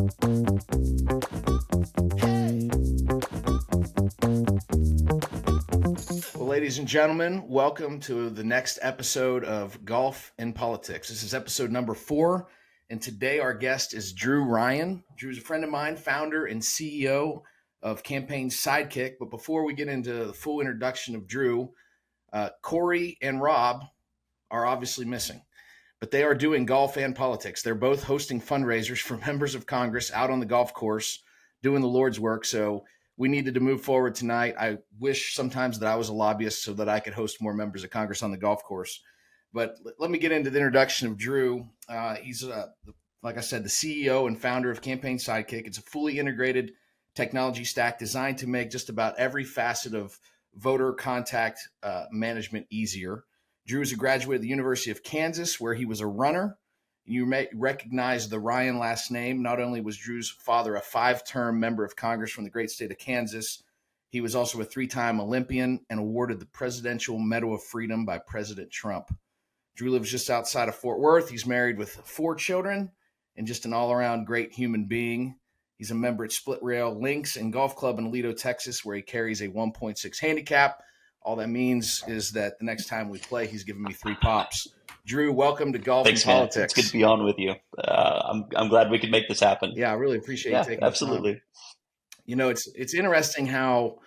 Well, ladies and gentlemen, welcome to the next episode of Golf and Politics. This is episode number 4, and today our guest is Ryun. Drew's a friend of mine, founder and CEO of Campaign Sidekick. But before we get into the full introduction of Drew, Corey and Rob are obviously missing, but they are doing golf and politics. They're both hosting fundraisers for members of Congress out on the golf course, doing the Lord's work. So we needed to move forward tonight. I wish sometimes that I was a lobbyist so that I could host more members of Congress on the golf course. But let me get into the introduction of Drew. He's, like I said, the CEO and founder of Campaign Sidekick. It's a fully integrated technology stack designed to make just about every facet of voter contact management easier. Drew is a graduate of the University of Kansas, where he was a runner. You may recognize the Ryan last name. Not only was Drew's father a 5-term member of Congress from the great state of Kansas, he was also a 3-time Olympian and awarded the Presidential Medal of Freedom by President Trump. Drew lives just outside of Fort Worth. He's married with 4 children and just an all-around great human being. He's a member at Split Rail Links and Golf Club in Aledo, Texas, where he carries a 1.6 handicap. All that means is that the next time we play, he's giving me 3 pops. Drew, welcome to Golf and Politics. Man. It's good to be on with you. I'm glad we could make this happen. Yeah, I really appreciate you taking absolutely. the time. You know, it's interesting how,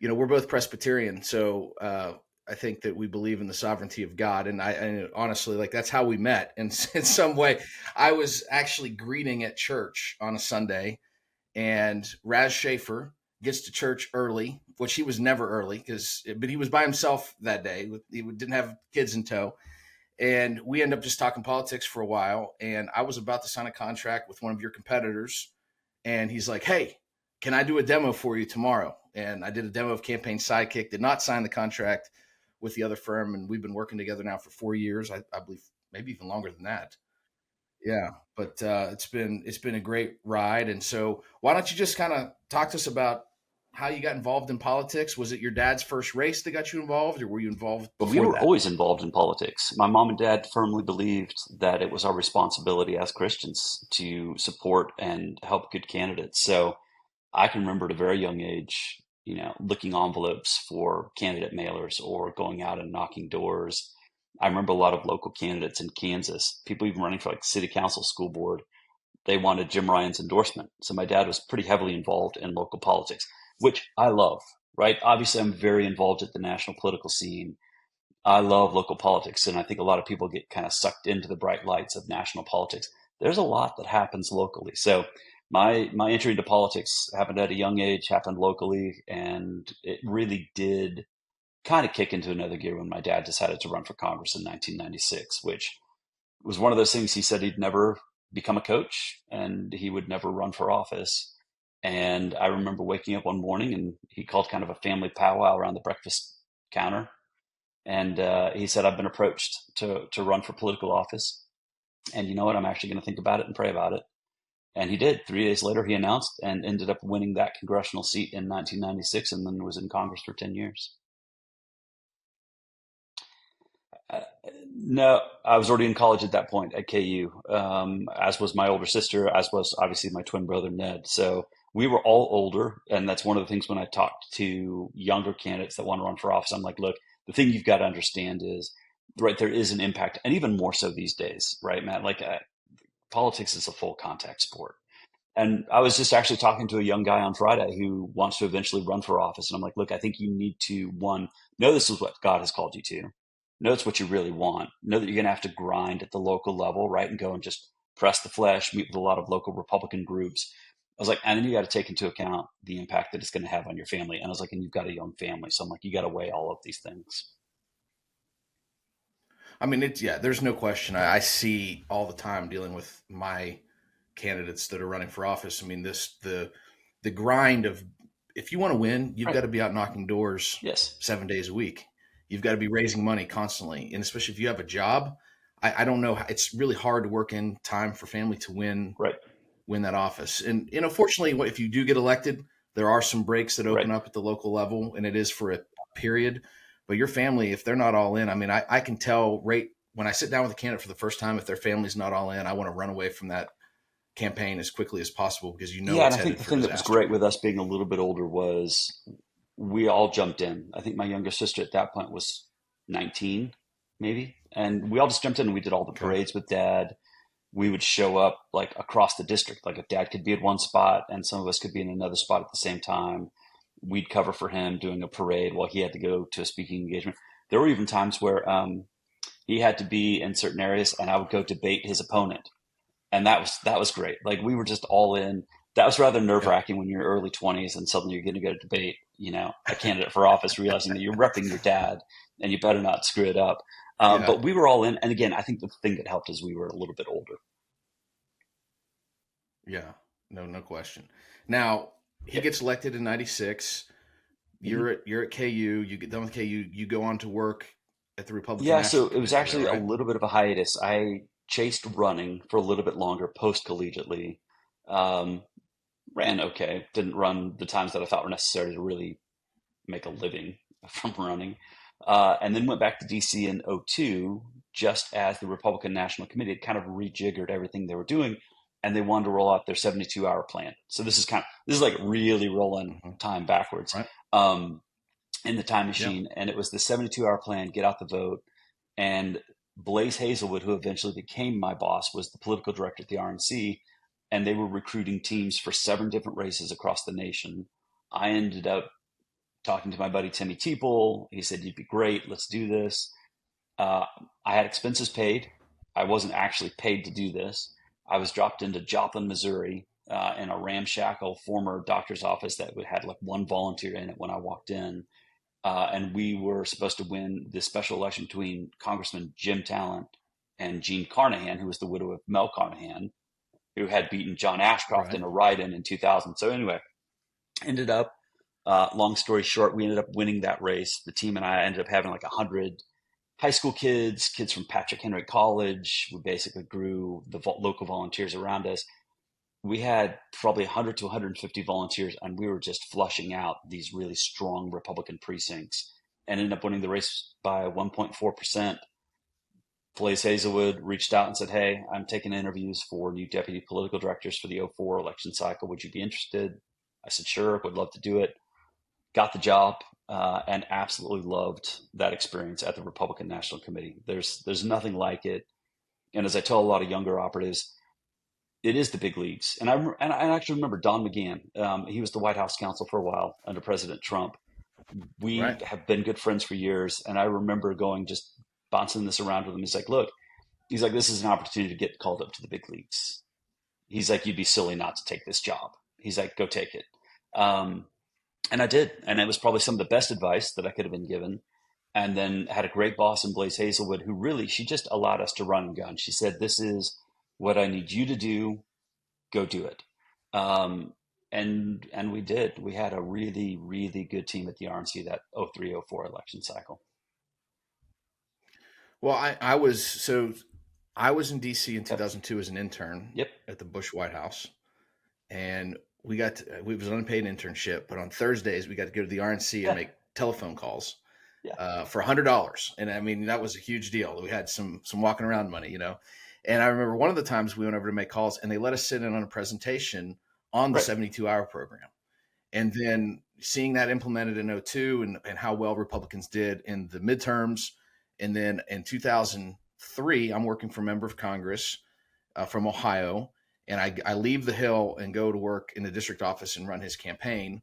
we're both Presbyterian, so I think that we believe in the sovereignty of God, and I honestly, like, that's how we met. And in some way, I was actually greeting at church on a Sunday, and Raz Schaefer gets to church early, which he was never early but he was by himself that day. He didn't have kids in tow. And we end up just talking politics for a while. And I was about to sign a contract with one of your competitors. And he's like, hey, can I do a demo for you tomorrow? And I did a demo of Campaign Sidekick, did not sign the contract with the other firm. And we've been working together now for 4 years. I believe maybe even longer than that. Yeah, but it's been a great ride. And so why don't you just kind of talk to us about how you got involved in politics? Was it your dad's first race that got you involved, or were you involved before We were that? always involved in politics. My mom and dad firmly believed that it was our responsibility as Christians to support and help good candidates. So I can remember at a very young age, licking envelopes for candidate mailers or going out and knocking doors. I remember a lot of local candidates in Kansas, people even running for like city council, school board. They wanted Jim Ryan's endorsement. So my dad was pretty heavily involved in local politics, which I love, right? Obviously, I'm very involved at the national political scene. I love local politics, and I think a lot of people get kind of sucked into the bright lights of national politics. There's a lot that happens locally. So my entry into politics happened at a young age, happened locally, and it really did kind of kick into another gear when my dad decided to run for Congress in 1996, which was one of those things. He said he'd never become a coach and he would never run for office. And I remember waking up one morning and he called kind of a family powwow around the breakfast counter. And he said, I've been approached to run for political office. And you know what? I'm actually going to think about it and pray about it. And he did. 3 days later, he announced and ended up winning that congressional seat in 1996 and then was in Congress for 10 years. No, I was already in college at that point at KU, as was my older sister, as was obviously my twin brother, Ned. So we were all older. And that's one of the things when I talked to younger candidates that want to run for office, I'm like, look, the thing you've got to understand is, right, there is an impact, and even more so these days, right, Matt? Like politics is a full contact sport. And I was just actually talking to a young guy on Friday who wants to eventually run for office. And I'm like, look, I think you need to, one, know this is what God has called you to. Know it's what you really want. Know that you're going to have to grind at the local level, right? And go and just press the flesh, meet with a lot of local Republican groups. I was like, and then you got to take into account the impact that it's going to have on your family. And I was like, and you've got a young family. So I'm like, you got to weigh all of these things. I mean, there's no question. I see all the time dealing with my candidates that are running for office. I mean, the grind of, if you want to win, you've got to be out knocking doors 7 days a week. You've got to be raising money constantly. And especially if you have a job, I don't know. It's really hard to work in time for family to win that office. And, fortunately, if you do get elected, there are some breaks that open up at the local level, and it is for a period. But your family, if they're not all in, I mean, I can tell right when I sit down with a candidate for the first time, if their family's not all in, I want to run away from that campaign as quickly as possible because you know Yeah, and it's I think headed the for thing that was disaster. great with us being a little bit older was we all jumped in. I think my younger sister at that point was 19, maybe, and we all just jumped in and we did all the Okay. parades with dad. We would show up like across the district. Like if dad could be at one spot and some of us could be in another spot at the same time, we'd cover for him doing a parade while he had to go to a speaking engagement. There were even times where he had to be in certain areas and I would go debate his opponent. And that was great. Like we were just all in. That was rather nerve Yeah. wracking when you're early 20s and suddenly you're going to go to debate, a candidate for office, realizing that you're repping your dad and you better not screw it up. Yeah. But we were all in. And again, I think the thing that helped is we were a little bit older. Yeah. No question. Now he Yeah. gets elected in '96. Mhm. You're at KU. You get done with KU. You go on to work at the Republican Yeah, so National it was Committee. Is that actually a right? little bit of a hiatus. I chased running for a little bit longer post collegiately. Um, ran okay, didn't run the times that I thought were necessary to really make a living from running. And then went back to DC in '02, just as the Republican National Committee had kind of rejiggered everything they were doing, and they wanted to roll out their 72-hour plan. So this is like really rolling Hmm. time backwards. Right. Um, in the time Yeah. machine, and it was the 72-hour plan, get out the vote. And Blaze Hazelwood, who eventually became my boss, was the political director at the RNC, and they were recruiting teams for 7 different races across the nation. I ended up talking to my buddy Timmy Teeple. He said, "You'd be great. Let's do this." Uh, I had expenses paid. I wasn't actually paid to do this. I was dropped into Joplin, Missouri, in a ramshackle former doctor's office that had like one volunteer in it when I walked in. And we were supposed to win this special election between Congressman Jim Talent and Jean Carnahan, who was the widow of Mel Carnahan, who had beaten John Ashcroft Right. in a write-in in 2000. So anyway, ended up, long story short, we ended up winning that race. The team and I ended up having like 100 high school kids from Patrick Henry College. We basically grew the local volunteers around us. We had probably 100 to 150 volunteers, and we were just flushing out these really strong Republican precincts and ended up winning the race by 1.4%. Blaze Hazelwood reached out and said, "Hey, I'm taking interviews for new deputy political directors for the '04 election cycle. Would you be interested?" I said, "Sure, would love to do it." Got the job, and absolutely loved that experience at the Republican National Committee. There's nothing like it. And as I tell a lot of younger operatives, it is the big leagues. And I actually remember Don McGahn. He was the White House counsel for a while under President Trump. We Right. have been good friends for years, and I remember going just bouncing this around with him. He's like, "Look," he's like, "this is an opportunity to get called up to the big leagues." He's like, "You'd be silly not to take this job." He's like, "Go take it." Um, and I did, and it was probably some of the best advice that I could have been given. And then had a great boss in Blaze Hazelwood, who really she just allowed us to run and gun. She said, "This is what I need you to do. Go do it." Um, and we did. We had a really really good team at the RNC that '03 '04 election cycle. Well, I was in DC in Yep. 2002 as an intern Yep. at the Bush White House, and we was an unpaid internship, but on Thursdays we got to go to the RNC and Yeah. make telephone calls Yeah. for $100, and I mean that was a huge deal. We had some walking around money, you know. And I remember one of the times we went over to make calls, and they let us sit in on a presentation on the Right. 72-hour program, and then seeing that implemented in '02 and how well Republicans did in the midterms. And then in 2003, I'm working for a member of Congress from Ohio, and I leave the Hill and go to work in the district office and run his campaign.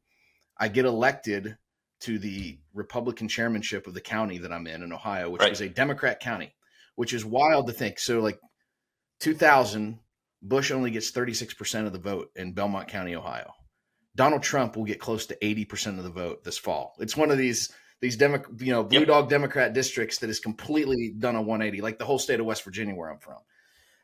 I get elected to the Republican chairmanship of the county that I'm in Ohio, which Right. was a Democrat county, which is wild to think. So, like 2000, Bush only gets 36% of the vote in Belmont County, Ohio. Donald Trump will get close to 80% of the vote this fall. It's one of these blue Yep. dog Democrat districts that is completely done a 180, like the whole state of West Virginia where I'm from.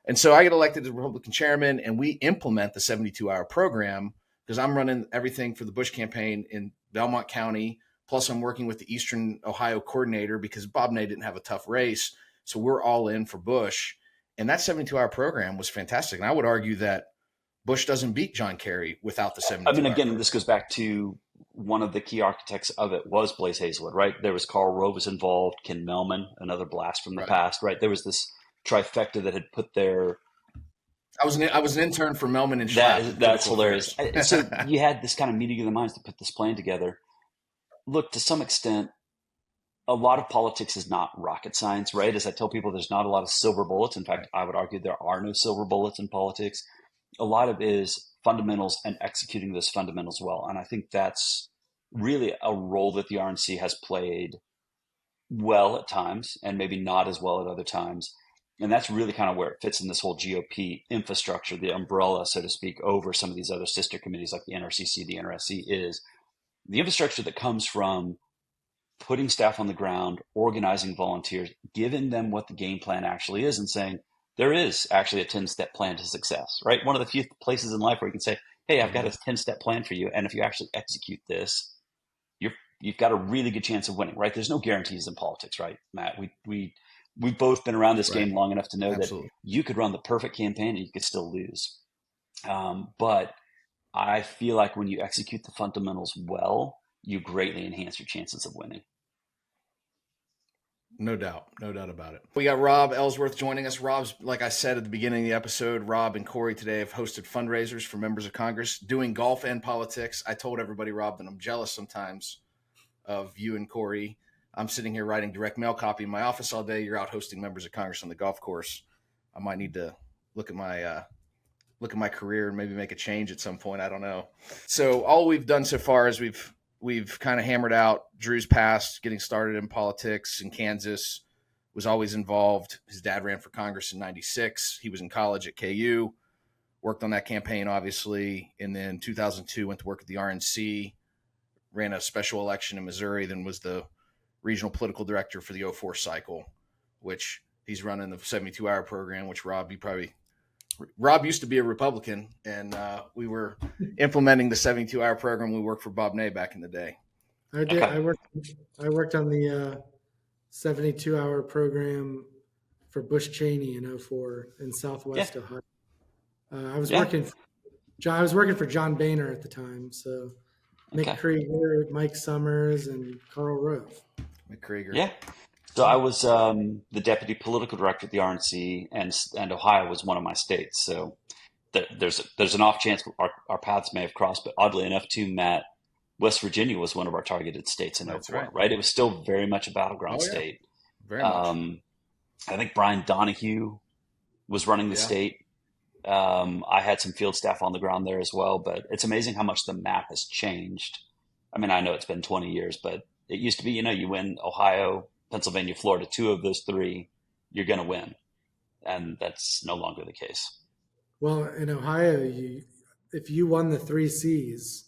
And so I get elected as Republican chairman, and we implement the 72-hour program because I'm running everything for the Bush campaign in Belmont County. Plus, I'm working with the Eastern Ohio coordinator because Bob Ney didn't have a tough race. So we're all in for Bush. And that 72-hour program was fantastic. And I would argue that Bush doesn't beat John Kerry without the I mean, 72-hour again, this program. goes back to one of the key architects of it was Blaze Hazelwood, right? There was Karl Rove was involved, Ken Melman, another blast from the Right. past, right? There was this trifecta that had put their I was an intern for Melman and Schlapp in That's political hilarious. affairs. So you had this kind of meeting of the minds to put this plan together. Look, to some extent, a lot of politics is not rocket science, right? As I tell people, there's not a lot of silver bullets. In fact, Right. I would argue there are no silver bullets in politics. A lot of it is fundamentals and executing those fundamentals well. And I think that's really a role that the RNC has played well at times and maybe not as well at other times. And that's really kind of where it fits in this whole GOP infrastructure, the umbrella, so to speak, over some of these other sister committees like the NRCC, the NRSC, is the infrastructure that comes from putting staff on the ground, organizing volunteers, giving them what the game plan actually is, and saying there is actually a 10-step plan to success, right? One of the few places in life where you can say, hey, I've got a 10-step plan for you. And if you actually execute this, you've got a really good chance of winning, right? There's no guarantees in politics, right, Matt? We've both been around this Right. game long enough to know that Absolutely. you could run the perfect campaign and you could still lose. But I feel like when you execute the fundamentals well, you greatly enhance your chances of winning. No doubt. No doubt about it. We got Rob Ellsworth joining us. Rob's, like I said at the beginning of the episode, Rob and Corey today have hosted fundraisers for members of Congress doing golf and politics. I told everybody, Rob, that I'm jealous sometimes of you and Corey. I'm sitting here writing direct mail copy in my office all day. You're out hosting members of Congress on the golf course. I might need to look at my career and maybe make a change at some point. I don't know. So all we've done so far is we've kind of hammered out Drew's past, getting started in politics in Kansas, was always involved. His dad ran for Congress in 96. He was in college at KU, worked on that campaign, obviously. And then 2002 went to work at the RNC, ran a special election in Missouri, then was the regional political director for the '04 cycle, which he's running the 72-hour program, which Rob used to be a Republican, and we were implementing the 72-hour program. We worked for Bob Ney back in the day. I did. Okay. I worked on the 72-hour program for Bush Cheney in '04 in Southwest Yeah. Ohio. I was Yeah. working. I was working for John Boehner at the time. So Mick Okay. Krieger, Mike Summers, and Karl Rove. McCrager. Yeah. So I was the deputy political director at the RNC, and Ohio was one of my states. So there's an off chance our paths may have crossed, but oddly enough, too, Matt, West Virginia was one of our targeted states in That's '04, right. right? It was still very much a battleground Oh, yeah. state. Very much. I think Brian Donahue was running the Yeah. state. I had some field staff on the ground there as well, but it's amazing how much the map has changed. I mean, I know it's been 20 years, but it used to be, you win Ohio, Pennsylvania, Florida, two of those three, you're going to win. And that's no longer the case. Well, in Ohio, if you won the three C's,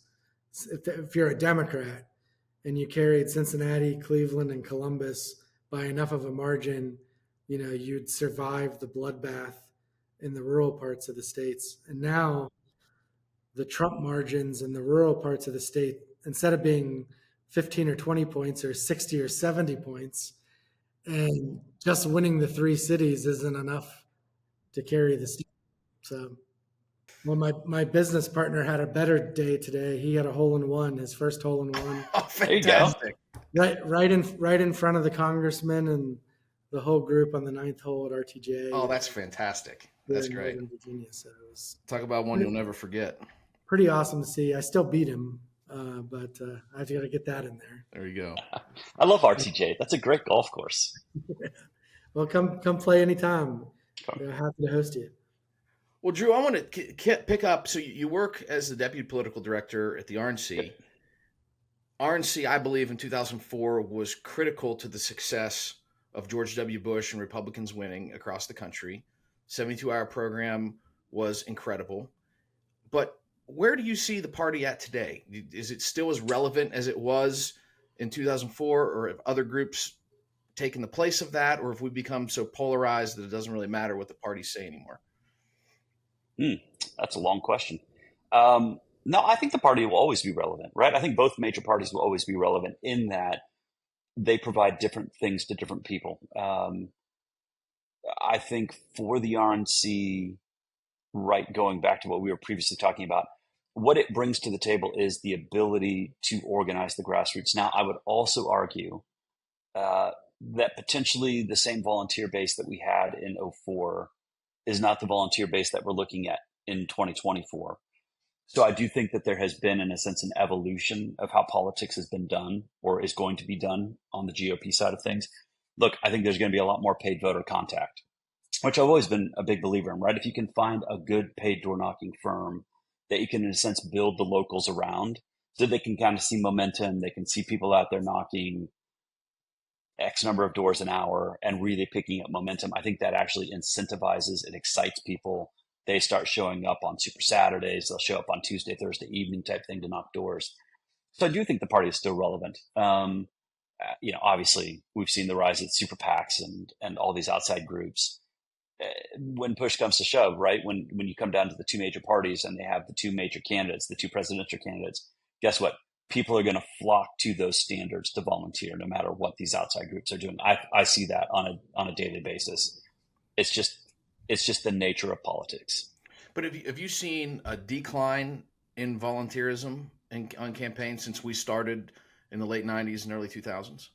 if you're a Democrat and you carried Cincinnati, Cleveland, and Columbus by enough of a margin, you'd survive the bloodbath in the rural parts of the states. And now the Trump margins in the rural parts of the state, instead of being 15 or 20 points or 60 or 70 points, and just winning the three cities isn't enough to carry the state. So, well, my business partner had a better day today. He had a hole in one, his first hole in one. Oh, There you go. fantastic. Right in front of the congressman and the whole group on the ninth hole at RTJ. Oh, that's fantastic. That's in great. Northern Virginia. So it was Talk about one you'll never forget. pretty awesome to see. I still beat him, but I've got to get that in there. There you go. I love RTJ. That's a great golf course. Well, come play anytime. Happy to host you. Well, Drew, I want to pick up. So you work as the deputy political director at the RNC. Yep. RNC, I believe, in 2004 was critical to the success of George W. Bush and Republicans winning across the country. 72-hour program was incredible. But where do you see the party at today? Is it still as relevant as it was in 2004, or have other groups taken the place of that, or have we become so polarized that it doesn't really matter what the parties say anymore? That's a long question. No, I think the party will always be relevant, right? I think both major parties will always be relevant in that they provide different things to different people. I think for the RNC, right, going back to what we were previously talking about, what it brings to the table is the ability to organize the grassroots. Now, I would also argue that potentially the same volunteer base that we had in '04 is not the volunteer base that we're looking at in 2024. So I do think that there has been, in a sense, an evolution of how politics has been done or is going to be done on the GOP side of things. Look, I think there's going to be a lot more paid voter contact, which I've always been a big believer in, right? If you can find a good paid door knocking firm that you can, in a sense, build the locals around so they can kind of see momentum, they can see people out there knocking X number of doors an hour and really picking up momentum. I think that actually incentivizes and excites people. They start showing up on Super Saturdays. They'll show up on Tuesday, Thursday evening type thing to knock doors. So I do think the party is still relevant. Obviously we've seen the rise of super PACs and all these outside groups. When push comes to shove, right? When you come down to the two major parties and they have the two major candidates, the two presidential candidates, guess what? People are going to flock to those standards to volunteer, no matter what these outside groups are doing. I see that on a daily basis. It's just the nature of politics. But have you seen a decline in volunteerism on campaigns since we started in the late 90s and early 2000s?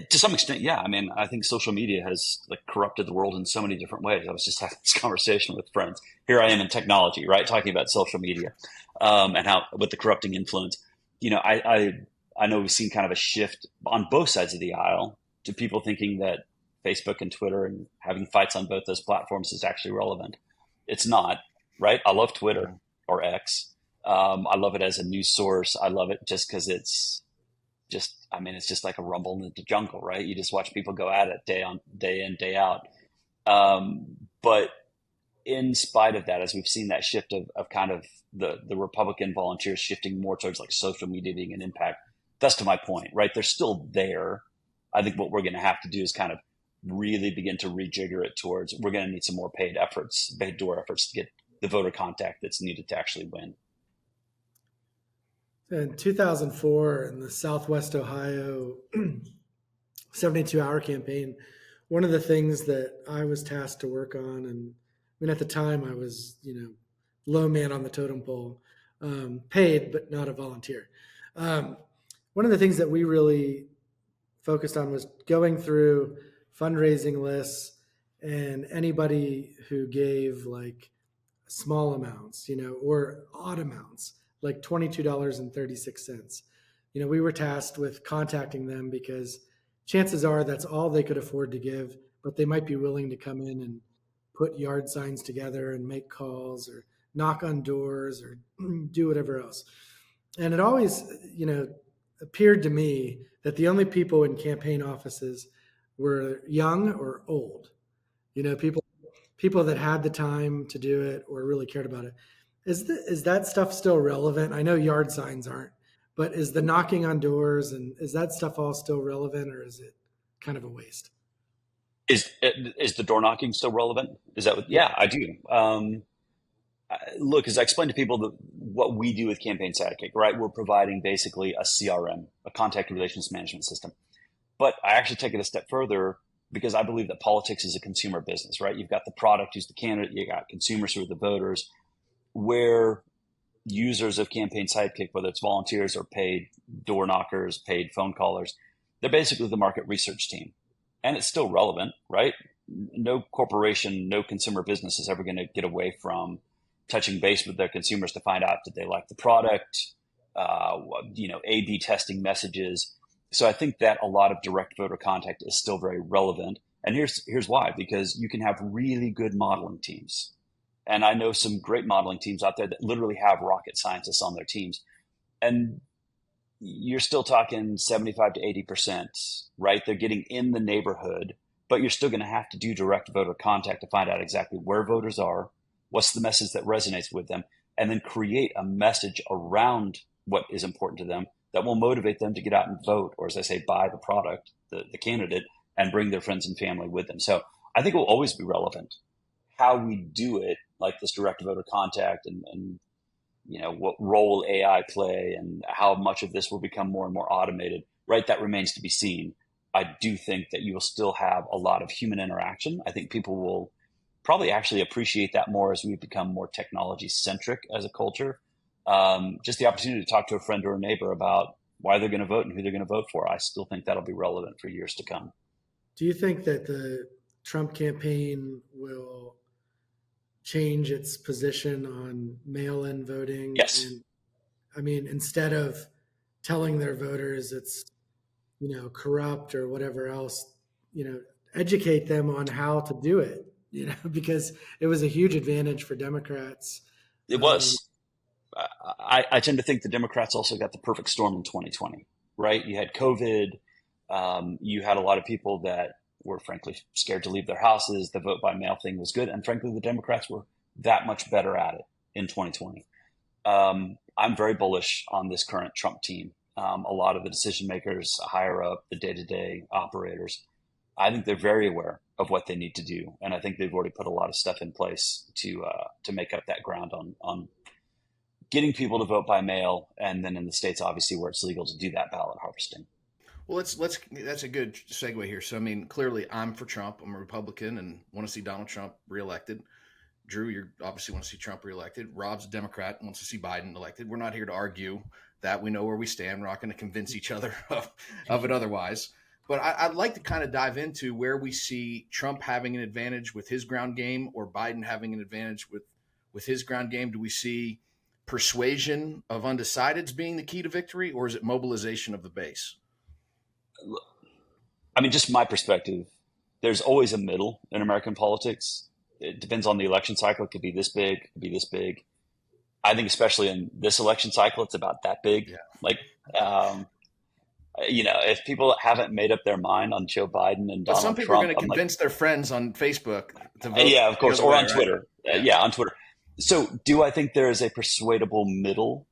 To some extent, yeah. I mean, I think social media has corrupted the world in so many different ways. I was just having this conversation with friends. Here I am in technology, right, talking about social media and how with the corrupting influence. I know we've seen kind of a shift on both sides of the aisle to people thinking that Facebook and Twitter and having fights on both those platforms is actually relevant. It's not, right? I love Twitter or X. I love it as a news source. I love it just because it's just like a rumble in the jungle, right? You just watch people go at it day in, day out. But in spite of that, as we've seen that shift of kind of the Republican volunteers shifting more towards social media being an impact, that's to my point, right? They're still there. I think what we're going to have to do is kind of really begin to rejigger it towards, we're going to need some more paid door efforts to get the voter contact that's needed to actually win. In 2004, in the Southwest Ohio 72-hour campaign, one of the things that I was tasked to work on, and I mean, at the time I was, low man on the totem pole, paid, but not a volunteer. One of the things that we really focused on was going through fundraising lists and anybody who gave small amounts, or odd amounts, like $22.36. We were tasked with contacting them because chances are that's all they could afford to give, but they might be willing to come in and put yard signs together and make calls or knock on doors or do whatever else. And it always, appeared to me that the only people in campaign offices were young or old, people that had the time to do it or really cared about it. Is that stuff still relevant? I know yard signs aren't, but is the knocking on doors and is that stuff all still relevant, or is it kind of a waste? Is the door knocking still relevant? Is that what? Yeah, I do. Look, as I explained to people, what we do with Campaign Sidekick, right? We're providing basically a CRM, a contact relations management system. But I actually take it a step further because I believe that politics is a consumer business, right? You've got the product, who's the candidate, you got consumers who are the voters, where users of Campaign Sidekick, whether it's volunteers or paid door knockers, paid phone callers, they're basically the market research team. And it's still relevant, right? No corporation, no consumer business is ever going to get away from touching base with their consumers to find out did they like the product, A/B testing messages. So I think that a lot of direct voter contact is still very relevant. And here's why, because you can have really good modeling teams. And I know some great modeling teams out there that literally have rocket scientists on their teams. And you're still talking 75 to 80%, right? They're getting in the neighborhood, but you're still going to have to do direct voter contact to find out exactly where voters are, what's the message that resonates with them, and then create a message around what is important to them that will motivate them to get out and vote, or as I say, buy the product, the candidate, and bring their friends and family with them. So I think it will always be relevant. How we do it, like this direct voter contact and what role will AI play and how much of this will become more and more automated, right? That remains to be seen. I do think that you will still have a lot of human interaction. I think people will probably actually appreciate that more as we become more technology centric as a culture. Just the opportunity to talk to a friend or a neighbor about why they're going to vote and who they're going to vote for. I still think that'll be relevant for years to come. Do you think that the Trump campaign will change its position on mail-in voting. Yes. And I mean, instead of telling their voters it's, corrupt or whatever else, educate them on how to do it, because it was a huge advantage for Democrats. It was. I tend to think the Democrats also got the perfect storm in 2020, right? You had COVID. You had a lot of people that were frankly scared to leave their houses. The vote by mail thing was good. And frankly, the Democrats were that much better at it in 2020. I'm very bullish on this current Trump team. A lot of the decision makers higher up, the day-to-day operators, I think they're very aware of what they need to do. And I think they've already put a lot of stuff in place to make up that ground on getting people to vote by mail. And then in the states, obviously, where it's legal to do that ballot harvesting. Well, that's a good segue here. So, I mean, clearly I'm for Trump. I'm a Republican and want to see Donald Trump reelected. Drew, you obviously want to see Trump reelected. Rob's a Democrat and wants to see Biden elected. We're not here to argue that. We know where we stand. We're not going to convince each other of it otherwise. But I'd like to kind of dive into where we see Trump having an advantage with his ground game or Biden having an advantage with his ground game. Do we see persuasion of undecideds being the key to victory, or is it mobilization of the base? I mean, just my perspective, there's always a middle in American politics. It depends on the election cycle. It could be this big, it could be this big. I think especially in this election cycle, it's about that big. Yeah. Like, if people haven't made up their mind on Joe Biden and Donald Trump, some people are going to convince their friends on Facebook to vote. Yeah, of course, or on right? Twitter. Yeah, on Twitter. So, do I think there is a persuadable middle?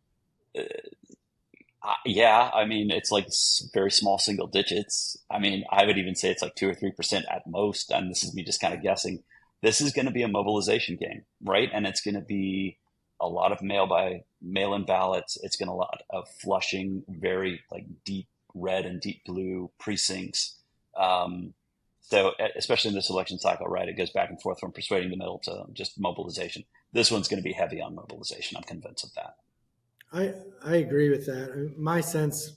Yeah, I mean, it's like very small single digits. I mean, I would even say it's like 2 or 3% at most. And this is me just kind of guessing. This is going to be a mobilization game, right? And it's going to be a lot of mail-in ballots. It's going to a lot of flushing very like deep red and deep blue precincts. So especially in this election cycle, right? It goes back and forth from persuading the middle to just mobilization. This one's going to be heavy on mobilization. I'm convinced of that. I agree with that. My sense,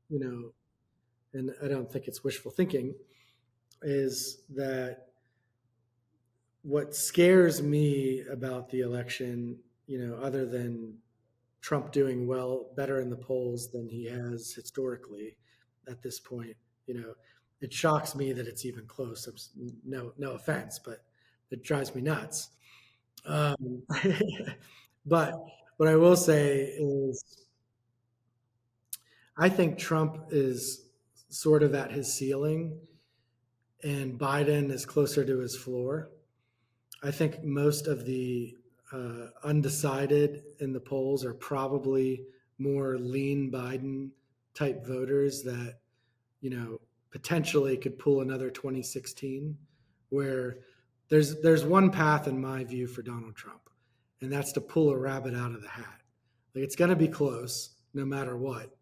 and I don't think it's wishful thinking, is that what scares me about the election, other than Trump doing better in the polls than he has historically at this point, it shocks me that it's even close. No offense, but it drives me nuts. But what I will say is I think Trump is sort of at his ceiling and Biden is closer to his floor. I think most of the undecided in the polls are probably more lean Biden type voters that, potentially could pull another 2016, where there's one path in my view for Donald Trump, and that's to pull a rabbit out of the hat. Like, it's going to be close no matter what,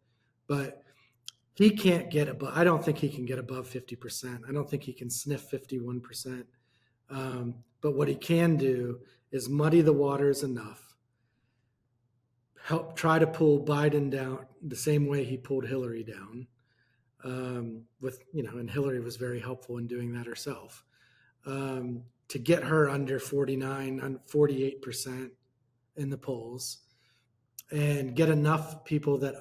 but he can't get above. I don't think he can get above 50%. I don't think he can sniff 51%. But what he can do is muddy the waters enough, help try to pull Biden down the same way he pulled Hillary down. And Hillary was very helpful in doing that herself, to get her under 48% in the polls and get enough people that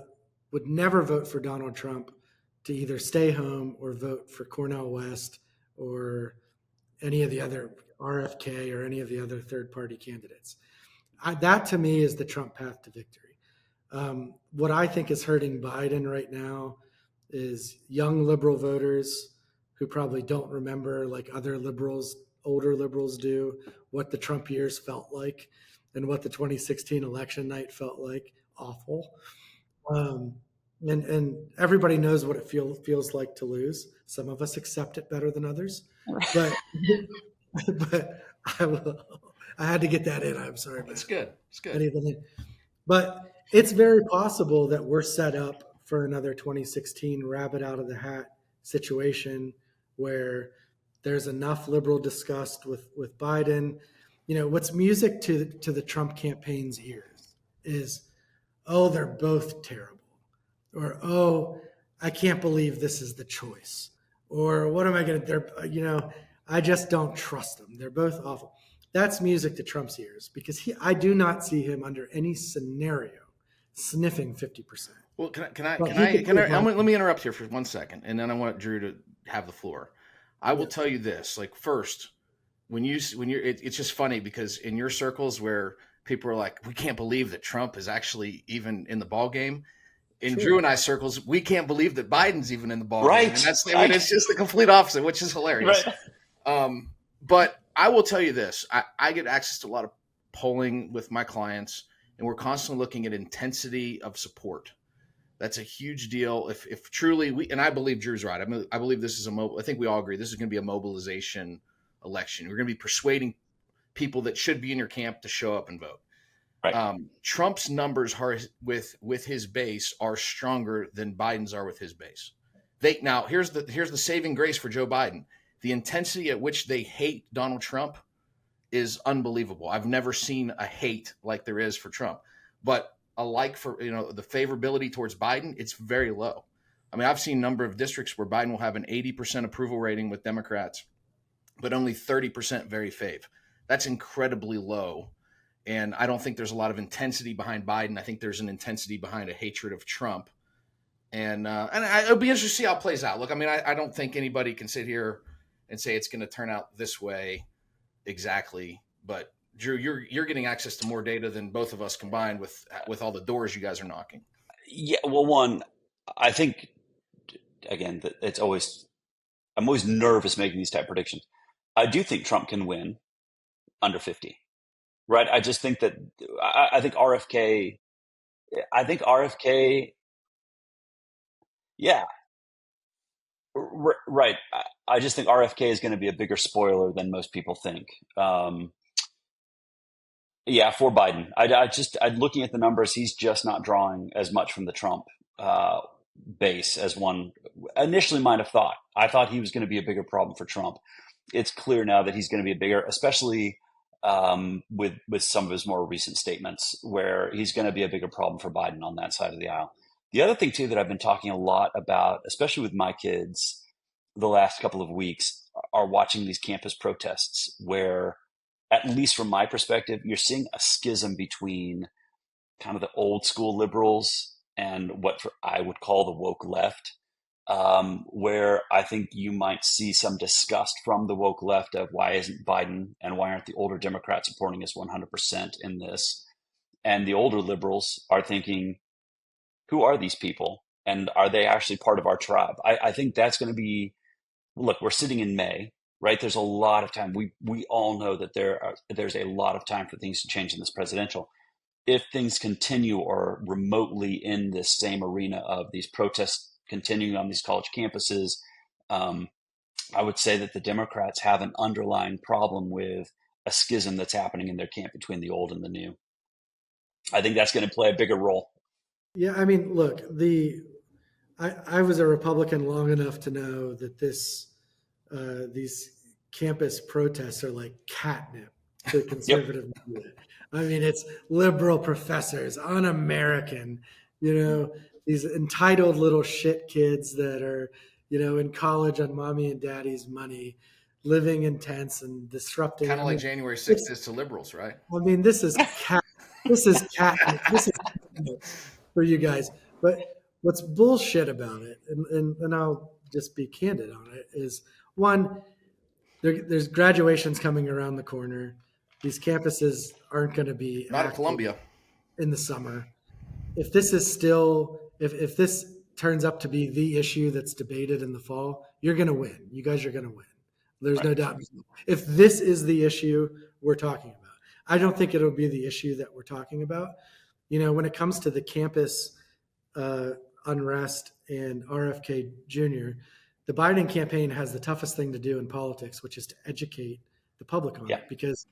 would never vote for Donald Trump to either stay home or vote for Cornel West or any of the other RFK or any of the other third-party candidates. That to me is the Trump path to victory. What I think is hurting Biden right now is young liberal voters who probably don't remember, like other liberals, older liberals do, what the Trump years felt like and what the 2016 election night felt like. Awful. And everybody knows what it feels like to lose. Some of us accept it better than others, but I had to get that in. I'm sorry. It's good. It's good. But it's very possible that we're set up for another 2016 rabbit out of the hat situation where there's enough liberal disgust with Biden. What's music to the Trump campaign's ears is, oh, they're both terrible, or, oh, I can't believe this is the choice, or what am I going to, I just don't trust them. They're both awful. that's music to Trump's ears, because I do not see him under any scenario sniffing 50%. Well, let me interrupt here for 1 second, and then I want Drew to have the floor. I will tell you this, like, first, it's just funny because in your circles where people are like, we can't believe that Trump is actually even in the ball game. In Drew and I circles, we can't believe that Biden's even in the ball game. And it's just the complete opposite, which is hilarious. Right. But I will tell you this, I get access to a lot of polling with my clients, and we're constantly looking at intensity of support. That's a huge deal. If truly and I believe Drew's right. I believe this is I think we all agree this is going to be a mobilization election. We're going to be persuading people that should be in your camp to show up and vote. Right. Trump's numbers with his base are stronger than Biden's are with his base. Now here's the saving grace for Joe Biden. The intensity at which they hate Donald Trump is unbelievable. I've never seen a hate like there is for Trump, but a like for the favorability towards Biden, it's very low. I mean, I've seen a number of districts where Biden will have an 80% approval rating with Democrats, but only 30% very fave. That's incredibly low. And I don't think there's a lot of intensity behind Biden. I think there's an intensity behind a hatred of Trump. And it'll be interesting to see how it plays out. Look, I mean, I don't think anybody can sit here and say it's going to turn out this way exactly. But Drew, you're getting access to more data than both of us combined with all the doors you guys are knocking. Yeah, well, one, I think, again, that I'm always nervous making these type of predictions. I do think Trump can win under 50. Right. I just think that I think RFK. Yeah. Right. I just think RFK is going to be a bigger spoiler than most people think. Yeah, for Biden. I'm looking at the numbers. He's just not drawing as much from the Trump base as one initially might have thought. I thought he was going to be a bigger problem for Trump. It's clear now that he's going to be a bigger, especially with some of his more recent statements, where he's going to be a bigger problem for Biden on that side of the aisle. The other thing, too, that I've been talking a lot about, especially with my kids the last couple of weeks, are watching these campus protests where, at least from my perspective, you're seeing a schism between kind of the old school liberals and what I would call the woke left, where I think you might see some disgust from the woke left of why isn't Biden and why aren't the older Democrats supporting us 100% in this? And the older liberals are thinking, who are these people? And are they actually part of our tribe? I think that's going to be, look, we're sitting in May, right? There's a lot of time. We all know that there's a lot of time for things to change in this presidential. If things continue or remotely in this same arena of these protests continuing on these college campuses, I would say that the Democrats have an underlying problem with a schism that's happening in their camp between the old and the new. I think that's going to play a bigger role. Yeah, I mean, look, I was a Republican long enough to know that these campus protests are like catnip to conservative media. I mean, it's liberal professors, un-American, these entitled little shit kids that are, in college on mommy and daddy's money, living in tents and disrupting. Kind of like January 6th is to liberals, right? I mean, this is catnip for you guys. But what's bullshit about it, and I'll just be candid on it, is one, there's graduations coming around the corner. These campuses aren't going to be not at Columbia in the summer. If this is still, if this turns up to be the issue that's debated in the fall, you're going to win. You guys are going to win. There's no doubt. If this is the issue we're talking about, I don't think it'll be the issue that we're talking about. When it comes to the campus unrest and RFK Jr., the Biden campaign has the toughest thing to do in politics, which is to educate the public on it. Because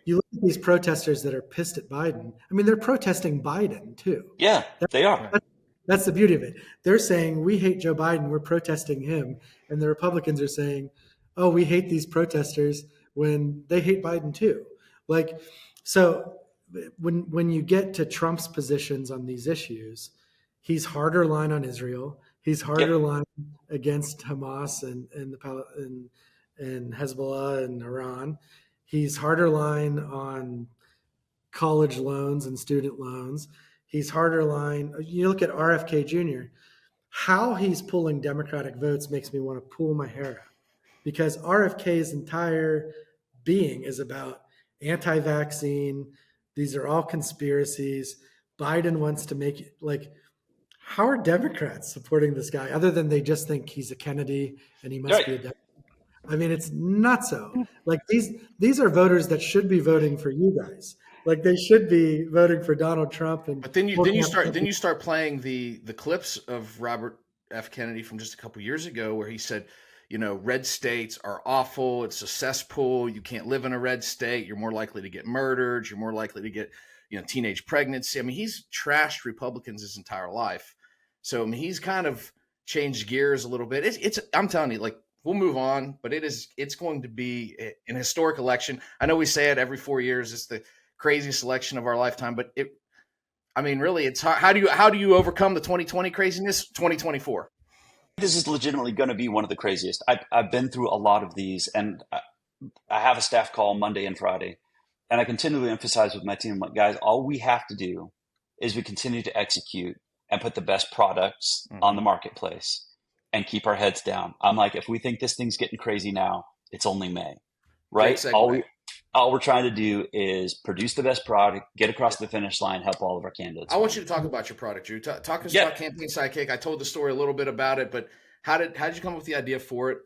you look at these protesters that are pissed at Biden. I mean, they're protesting Biden too. Yeah, they are. That's the beauty of it. They're saying, we hate Joe Biden, we're protesting him. And the Republicans are saying, oh, we hate these protesters when they hate Biden too. Like, so when you get to Trump's positions on these issues, he's harder line on Israel. He's harder line against Hamas and Hezbollah and Iran. He's harder line on college loans and student loans. He's harder line. You look at RFK Jr., how he's pulling Democratic votes makes me want to pull my hair out, because RFK's entire being is about anti vaccine. These are all conspiracies. Biden wants to make it like, how are Democrats supporting this guy other than they just think he's a Kennedy and he must Right. be a Democrat? I mean, it's not so. Like these are voters that should be voting for you guys. Like they should be voting for Donald Trump and But then you looking up something. start playing the clips of Robert F. Kennedy from just a couple years ago where he said, you know, red states are awful. It's a cesspool. You can't live in a red state. You're more likely to get murdered. You're more likely to get, you know, teenage pregnancy. I mean, he's trashed Republicans his entire life. So I mean, he's kind of changed gears a little bit. It's I'm telling you, like we'll move on, but it's going to be an historic election. I know we say it every 4 years. It's the craziest election of our lifetime, but I mean, really, it's how do you overcome the 2020 craziness? 2024. This is legitimately going to be one of the craziest. I've been through a lot of these, and I have a staff call Monday and Friday, and I continually emphasize with my team, like, guys, all we have to do is we continue to execute and put the best products on the marketplace and keep our heads down. I'm like, if we think this thing's getting crazy now, it's only May, Great right? segue. All we're trying to do is produce the best product, get across the finish line, help all of our candidates. I want you to talk about your product, Drew. Talk us Yeah. about Campaign Sidekick. I told the story a little bit about it, but how did you come up with the idea for it?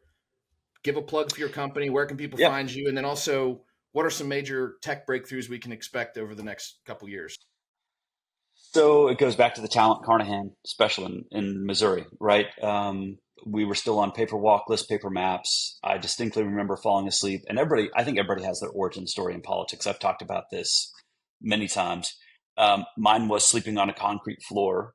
Give a plug for your company. Where can people find you? And then also, what are some major tech breakthroughs we can expect over the next couple years? So it goes back to the Talent Carnahan special in Missouri, right? We were still on paper walk list, paper maps. I distinctly remember falling asleep, and I think everybody has their origin story in politics. I've talked about this many times. Mine was sleeping on a concrete floor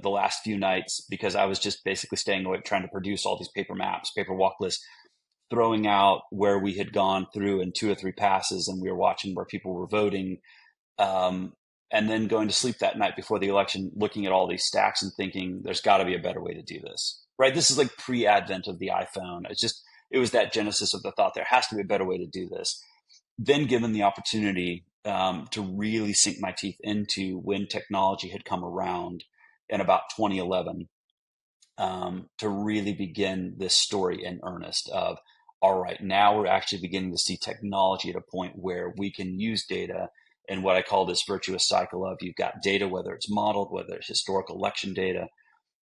the last few nights because I was just basically staying awake, trying to produce all these paper maps, paper walk lists, throwing out where we had gone through in 2 or 3 passes, and we were watching where people were voting. And then going to sleep that night before the election, looking at all these stacks and thinking, there's got to be a better way to do this, right? This is like pre-advent of the iPhone. It was that genesis of the thought, there has to be a better way to do this. Then given the opportunity to really sink my teeth into when technology had come around in about 2011, to really begin this story in earnest of, all right, now we're actually beginning to see technology at a point where we can use data in what I call this virtuous cycle of, you've got data, whether it's modeled, whether it's historical election data,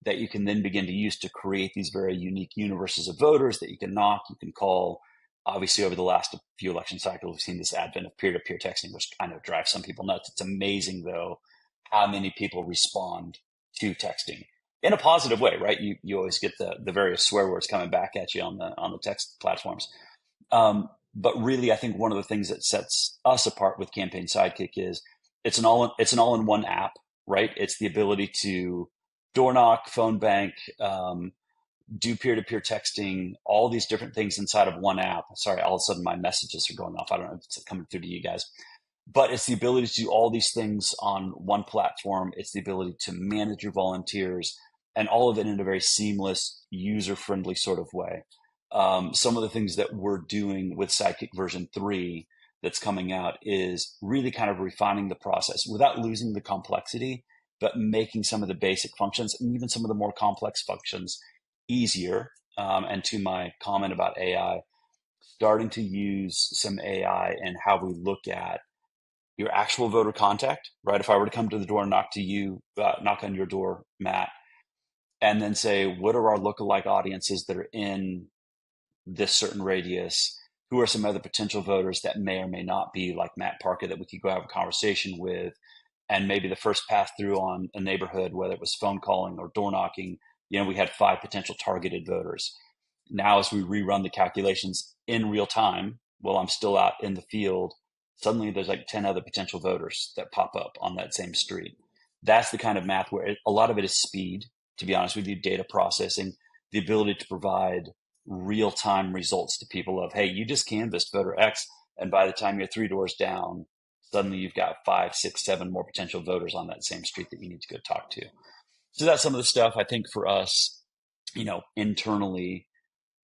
that you can then begin to use to create these very unique universes of voters that you can knock, you can call. Obviously, over the last few election cycles, we've seen this advent of peer-to-peer texting, which I know drives some people nuts. It's amazing, though, how many people respond to texting in a positive way, right? You always get the various swear words coming back at you on the text platforms. But really, I think one of the things that sets us apart with Campaign Sidekick is it's an all-in-one app, right? It's the ability to door knock, phone bank, do peer-to-peer texting, all these different things inside of one app. Sorry, all of a sudden my messages are going off. I don't know if it's coming through to you guys, but it's the ability to do all these things on one platform. It's the ability to manage your volunteers and all of it in a very seamless, user-friendly sort of way. Some of the things that we're doing with Sidekick version 3 that's coming out is really kind of refining the process without losing the complexity, but making some of the basic functions and even some of the more complex functions easier. And to my comment about AI, starting to use some AI and how we look at your actual voter contact, right? If I were to come to the door and knock on your door, Matt, and then say, what are our lookalike audiences that are in this certain radius? Who are some other potential voters that may or may not be like Matt Parker that we could go have a conversation with? And maybe the first pass through on a neighborhood, whether it was phone calling or door knocking, we had 5 potential targeted voters. Now, as we rerun the calculations in real time, while I'm still out in the field, suddenly there's like 10 other potential voters that pop up on that same street. That's the kind of math where a lot of it is speed, to be honest with you, data processing, the ability to provide real-time results to people of, hey, you just canvassed voter X, and by the time you're 3 doors down, suddenly you've got 5, 6, 7 more potential voters on that same street that you need to go talk to. So that's some of the stuff I think for us, internally,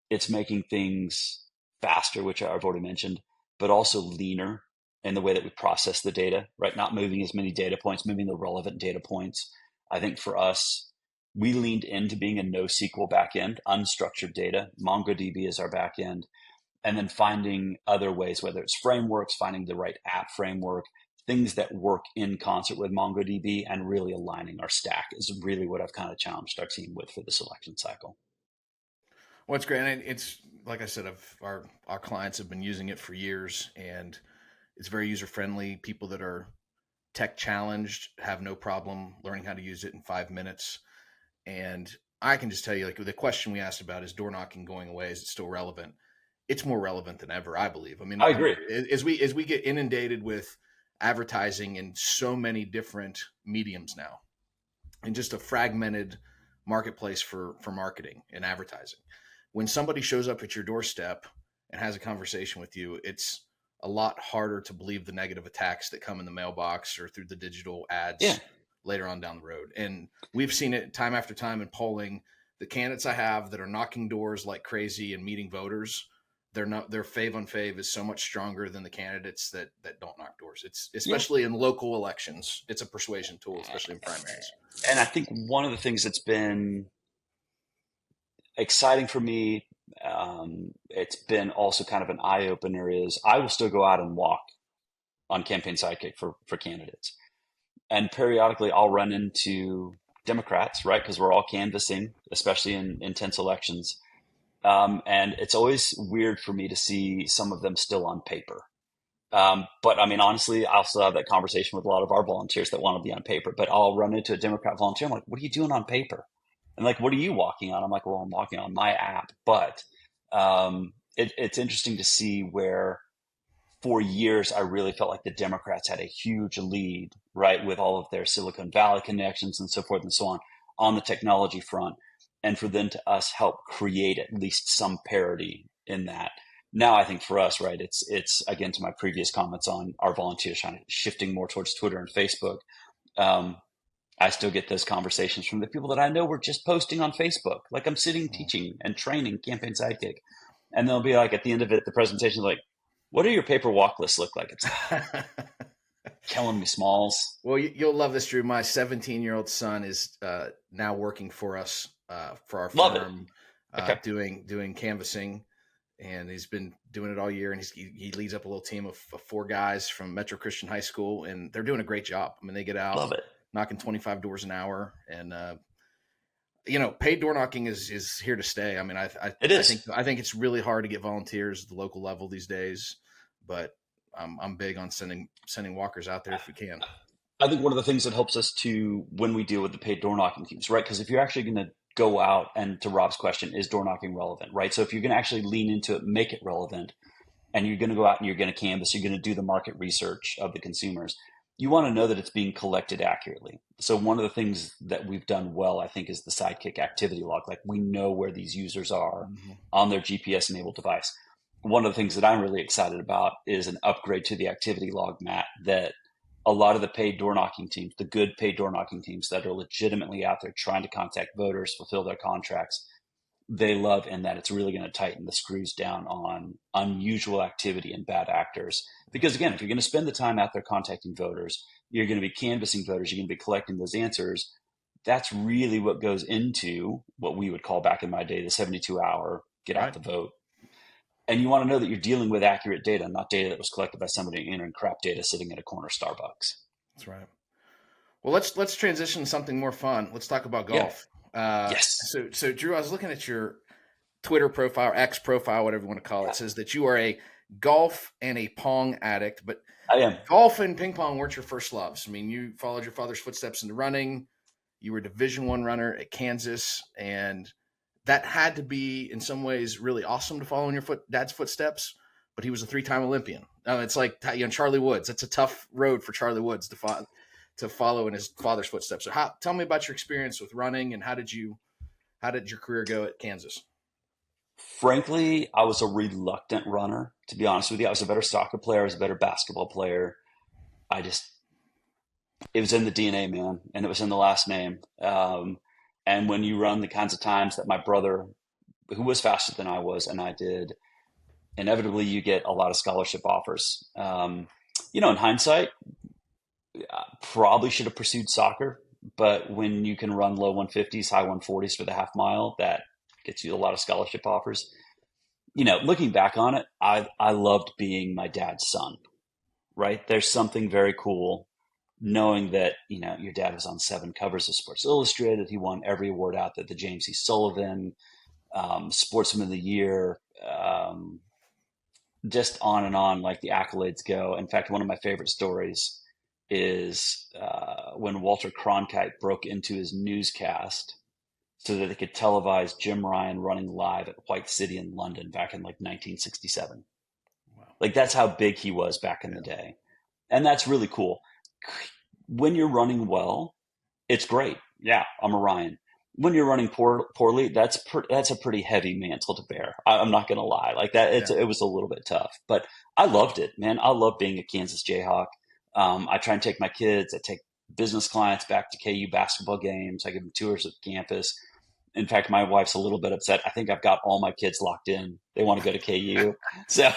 it's making things faster, which I've already mentioned. but also leaner in the way that we process the data, right? Not moving as many data points, moving the relevant data points. I think for us, we leaned into being a NoSQL backend, unstructured data. MongoDB is our backend. And then finding other ways, whether it's frameworks, finding the right app framework, things that work in concert with MongoDB, and really aligning our stack is really what I've kind of challenged our team with for this election cycle. Well, it's great. And it's like I said, our clients have been using it for years, and it's very user friendly. People that are tech challenged have no problem learning how to use it in 5 minutes. And I can just tell you, like the question we asked about, is door knocking going away? Is it still relevant? It's more relevant than ever, I believe. I mean, I agree. as we get inundated with advertising in so many different mediums now, and just a fragmented marketplace for marketing and advertising. When somebody shows up at your doorstep and has a conversation with you, it's a lot harder to believe the negative attacks that come in the mailbox or through the digital ads Yeah. later on down the road. And we've seen it time after time in polling. The candidates I have that are knocking doors like crazy and meeting voters, their fave on fave is so much stronger than the candidates that don't knock doors. It's especially in local elections. It's a persuasion tool, especially in primaries. And I think one of the things that's been exciting for me, it's been also kind of an eye opener, is I will still go out and walk on Campaign Sidekick for candidates. And periodically I'll run into Democrats, right? Because we're all canvassing, especially in intense elections. And it's always weird for me to see some of them still on paper. But I mean, honestly, I'll still have that conversation with a lot of our volunteers that want to be on paper, but I'll run into a Democrat volunteer. I'm like, what are you doing on paper? And like, what are you walking on? I'm like, well, I'm walking on my app. But it's interesting to see where for years, I really felt like the Democrats had a huge lead, right, with all of their Silicon Valley connections and so forth and so on the technology front. And for them to us help create at least some parity in that. Now, I think for us, right, it's again, to my previous comments on our volunteers shifting more towards Twitter and Facebook. I still get those conversations from the people that I know were just posting on Facebook. Like I'm sitting teaching and training Campaign Sidekick. And they'll be like, at the end of it, the presentation is like, what do your paper walk lists look like? It's killing me, Smalls. Well, you'll love this, Drew. My 17-year-old son is now working for us for our firm, Okay. doing canvassing, and he's been doing it all year. And he leads up a little team of 4 guys from Metro Christian High School, and they're doing a great job. I mean, they get out, knocking 25 doors an hour, and paid door knocking is here to stay. I mean, I think it's really hard to get volunteers at the local level these days, but I'm big on sending walkers out there if we can. I think one of the things that helps us when we deal with the paid door knocking teams, right? Because if you're actually going to go out, and to Rob's question, is door knocking relevant, right? So if you're going to actually lean into it, make it relevant, and you're going to go out and you're going to canvass, you're going to do the market research of the consumers, you want to know that it's being collected accurately. So one of the things that we've done well, I think, is the Sidekick activity log. Like we know where these users are on their GPS enabled device. One of the things that I'm really excited about is an upgrade to the activity log, Matt, that a lot of the paid door knocking teams, the good paid door knocking teams that are legitimately out there trying to contact voters, fulfill their contracts, they love, in that it's really going to tighten the screws down on unusual activity and bad actors. Because again, if you're going to spend the time out there contacting voters, you're going to be canvassing voters, you're going to be collecting those answers. That's really what goes into what we would call back in my day, the 72-hour get out the vote. And you want to know that you're dealing with accurate data, not data that was collected by somebody entering crap data sitting at a corner Starbucks. That's right. Well, let's transition to something more fun. Let's talk about golf. Yes. So Drew, I was looking at your Twitter profile, X profile, whatever you want to call it. It says that you are a golf and a pong addict, but I am. Golf and ping pong weren't your first loves. I mean, you followed your father's footsteps into running. You were a Division I runner at Kansas, and that had to be in some ways really awesome to follow in your dad's footsteps. But he was a 3-time Olympian. It's like Charlie Woods. That's a tough road for Charlie Woods to follow in his father's footsteps. So tell me about your experience with running, and how did your career go at Kansas? Frankly, I was a reluctant runner, to be honest with you. I was a better soccer player. I was a better basketball player. It was in the DNA, man, and it was in the last name. And when you run the kinds of times that my brother, who was faster than I was, and I did, inevitably you get a lot of scholarship offers. In hindsight, probably should have pursued soccer, but when you can run low 150s, high 140s for the half mile, that gets you a lot of scholarship offers. Looking back on it, I loved being my dad's son, right? There's something very cool knowing that, your dad was on 7 covers of Sports Illustrated. He won every award out there, the James E. Sullivan, Sportsman of the Year, just on and on, like the accolades go. In fact, one of my favorite stories is when Walter Cronkite broke into his newscast so that they could televise Jim Ryan running live at White City in London back in like 1967. Wow. Like that's how big he was back in the day. And that's really cool. When you're running well, it's great. Yeah, I'm a Ryan. When you're running poorly, that's a pretty heavy mantle to bear. I'm not going to lie. Like that, it was a little bit tough, but I loved it, man. I love being a Kansas Jayhawk. I try and take my kids. I take business clients back to KU basketball games. I give them tours of campus. In fact, my wife's a little bit upset. I think I've got all my kids locked in. They want to go to KU. So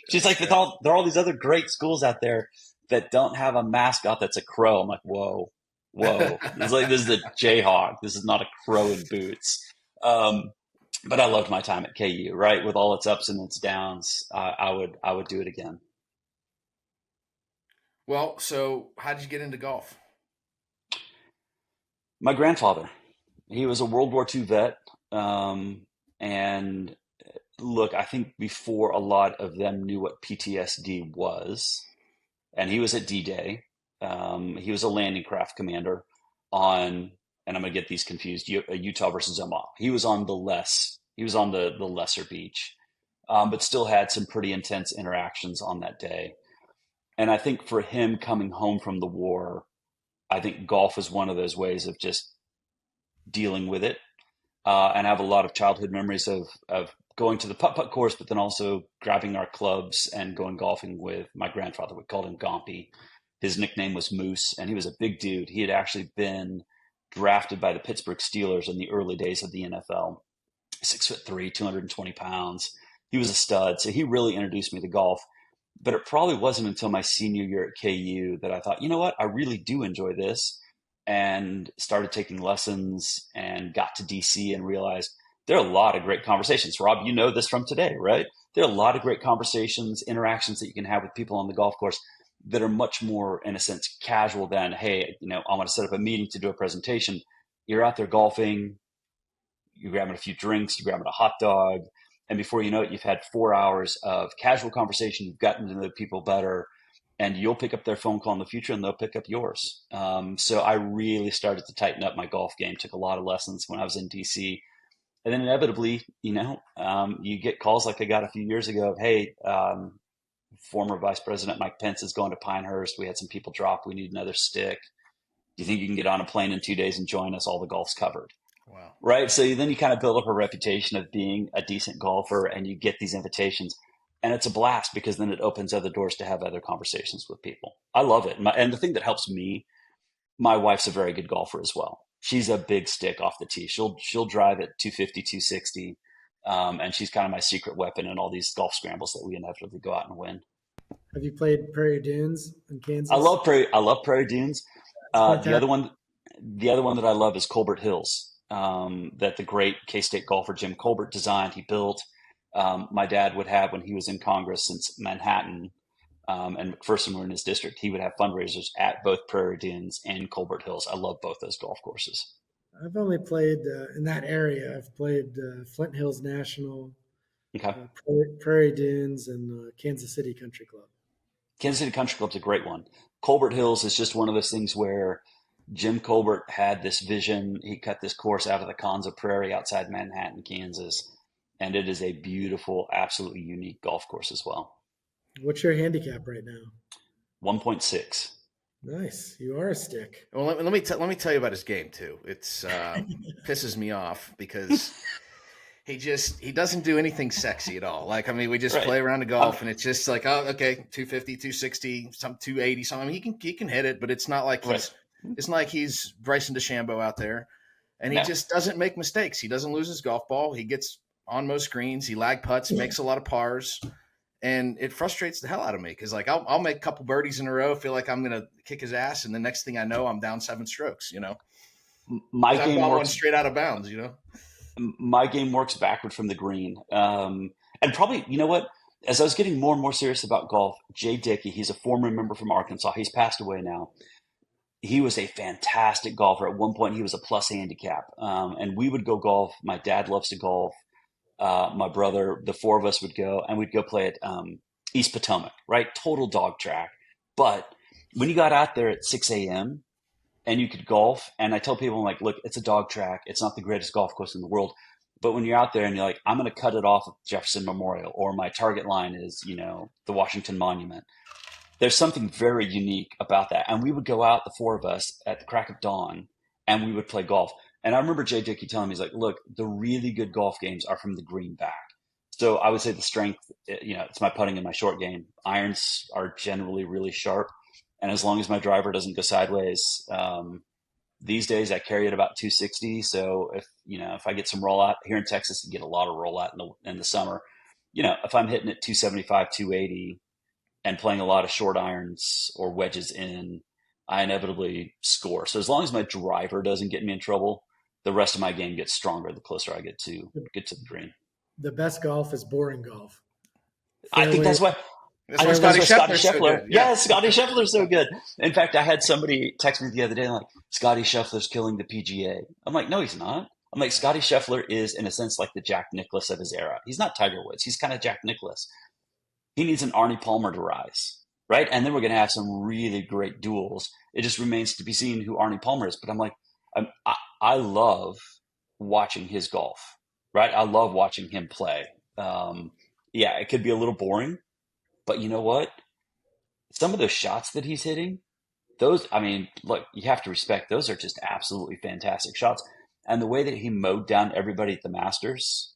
she's like, there are all these other great schools out there that don't have a mascot that's a crow. I'm like, whoa. This is a Jayhawk. This is not a crow in boots. But I loved my time at KU, right? With all its ups and its downs. I would do it again. Well, so how did you get into golf? My grandfather, he was a World War II vet. And look, I think before a lot of them knew what PTSD was, and he was at D-Day. He was a landing craft commander on, and I'm going to get these confused, Utah versus Omaha. He was on the lesser beach, but still had some pretty intense interactions on that day. And I think for him coming home from the war, I think golf was one of those ways of just dealing with it. And I have a lot of childhood memories of going to the putt-putt course, but then also grabbing our clubs and going golfing with my grandfather. We called him Gompy. His nickname was Moose, and he was a big dude. He had actually been drafted by the Pittsburgh Steelers in the early days of the NFL. 6'3", 220 pounds. He was a stud. So he really introduced me to golf. But it probably wasn't until my senior year at KU that I thought, you know what, I really do enjoy this, and started taking lessons and got to DC and realized there are a lot of great conversations. Rob, you know this from today, right? There are a lot of great conversations, interactions that you can have with people on the golf course that are much more, in a sense, casual than, hey, I want to set up a meeting to do a presentation. You're out there golfing, you're grabbing a few drinks, you're grabbing a hot dog, and before you know it, you've had 4 hours of casual conversation. You've gotten to know people better, and you'll pick up their phone call in the future, and they'll pick up yours. So I really started to tighten up my golf game. Took a lot of lessons when I was in DC, and then inevitably, you get calls like I got a few years ago of, hey, former Vice President Mike Pence is going to Pinehurst. We had some people drop. We need another stick. Do you think you can get on a plane in 2 days and join us? All the golf's covered. Wow. Right. So then you kind of build up a reputation of being a decent golfer, and you get these invitations, and it's a blast because then it opens other doors to have other conversations with people. I love it. And the thing that helps me, my wife's a very good golfer as well. She's a big stick off the tee. She'll drive at 250, 260. And she's kind of my secret weapon in all these golf scrambles that we inevitably go out and win. Have you played Prairie Dunes in Kansas? I love Prairie Dunes. The other one that I love is Colbert Hills. That the great K-State golfer Jim Colbert designed, he built. My dad would have, when he was in Congress, since Manhattan and McPherson were in his district, he would have fundraisers at both Prairie Dunes and Colbert Hills. I love both those golf courses. I've only played in that area. I've played Flint Hills National, Okay. Prairie Dunes, and Kansas City Country Club. Kansas City Country Club's a great one. Colbert Hills is just one of those things where Jim Colbert had this vision. He cut this course out of the Konza Prairie outside Manhattan, Kansas, and it is a beautiful, absolutely unique golf course as well. What's your handicap right now? 1.6. Nice. You are a stick. Well, let me tell you about his game too. It's pisses me off because he doesn't do anything sexy at all. Like, I mean, we just play around the golf, and it's just like, oh, okay, 250, 260, some 280, something. I mean, he can hit it, but it's not like it's not like he's Bryson DeChambeau out there, and he just doesn't make mistakes. He doesn't lose his golf ball. He gets on most greens. He lag putts, makes a lot of pars, and it frustrates the hell out of me because like I'll make a couple birdies in a row, feel like I'm gonna kick his ass, and the next thing I know, I'm down 7 strokes. My Because I game bought one works. straight out of bounds. My game works backward from the green. And probably, you know what? As I was getting more and more serious about golf, Jay Dickey, he's a former member from Arkansas. He's passed away now. He was a fantastic golfer. At one point, he was a plus handicap. And we would go golf. My dad loves to golf. My brother, the four of us would go, and we'd go play at East Potomac, right? Total dog track. But when you got out there at 6 a.m., and you could golf. And I tell people, I'm like, look, it's a dog track. It's not the greatest golf course in the world. But when you're out there and you're like, I'm going to cut it off at Jefferson Memorial, or my target line is, the Washington Monument. There's something very unique about that. And we would go out, the four of us, at the crack of dawn, and we would play golf. And I remember Jay Dickey telling me, he's like, look, the really good golf games are from the green back. So I would say the strength, it's my putting and my short game. Irons are generally really sharp. And as long as my driver doesn't go sideways, these days I carry it about 260. So if I get some rollout here in Texas, you get a lot of rollout in the summer. If I'm hitting it 275, 280 and playing a lot of short irons or wedges in, I inevitably score. So as long as my driver doesn't get me in trouble, the rest of my game gets stronger the closer I get to the green. The best golf is boring golf. I think that's why. That's why Scotty Scheffler's so good. Yeah, Scotty Scheffler's so good. In fact, I had somebody text me the other day like, Scotty Scheffler's killing the PGA. I'm like, no, he's not. I'm like, Scotty Scheffler is, in a sense, like the Jack Nicklaus of his era. He's not Tiger Woods. He's kind of Jack Nicklaus. He needs an Arnie Palmer to rise, right? And then we're going to have some really great duels. It just remains to be seen who Arnie Palmer is. But I'm like, I love watching his golf, right? I love watching him play. Yeah, it could be a little boring. But you know what? Some of those shots that he's hitting, look, you have to respect, those are just absolutely fantastic shots. And the way that he mowed down everybody at the Masters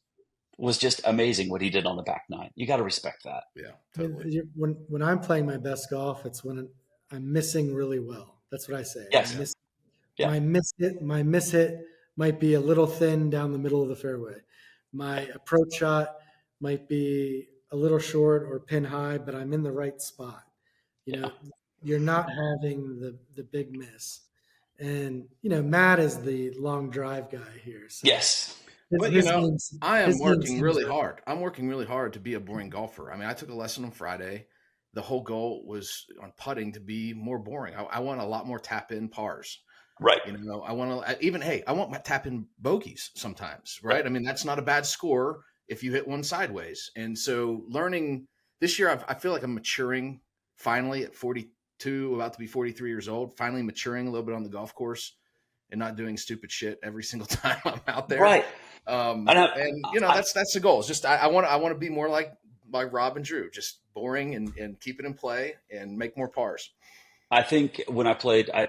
was just amazing what he did on the back nine. You got to respect that. Yeah, totally. When I'm playing my best golf, it's when I'm missing really well. That's what I say. Yes. Yeah. My miss hit might be a little thin down the middle of the fairway. My approach shot might be a little short or pin high, but I'm in the right spot. You're not having the big miss. And, Matt is the long drive guy here. So yes. But, I am working really hard. I'm working really hard to be a boring golfer. I mean, I took a lesson on Friday. The whole goal was on putting to be more boring. I want a lot more tap in pars. Right. I want to I want my tap in bogeys sometimes. Right. I mean, that's not a bad score if you hit one sideways. And so learning this year, I feel like I'm maturing finally at 42, about to be 43 years old, finally maturing a little bit on the golf course and not doing stupid shit every single time I'm out there. Right. That's the goal. It's just, I want to be more like Rob and Drew, just boring and keep it in play and make more pars. I think when I played, I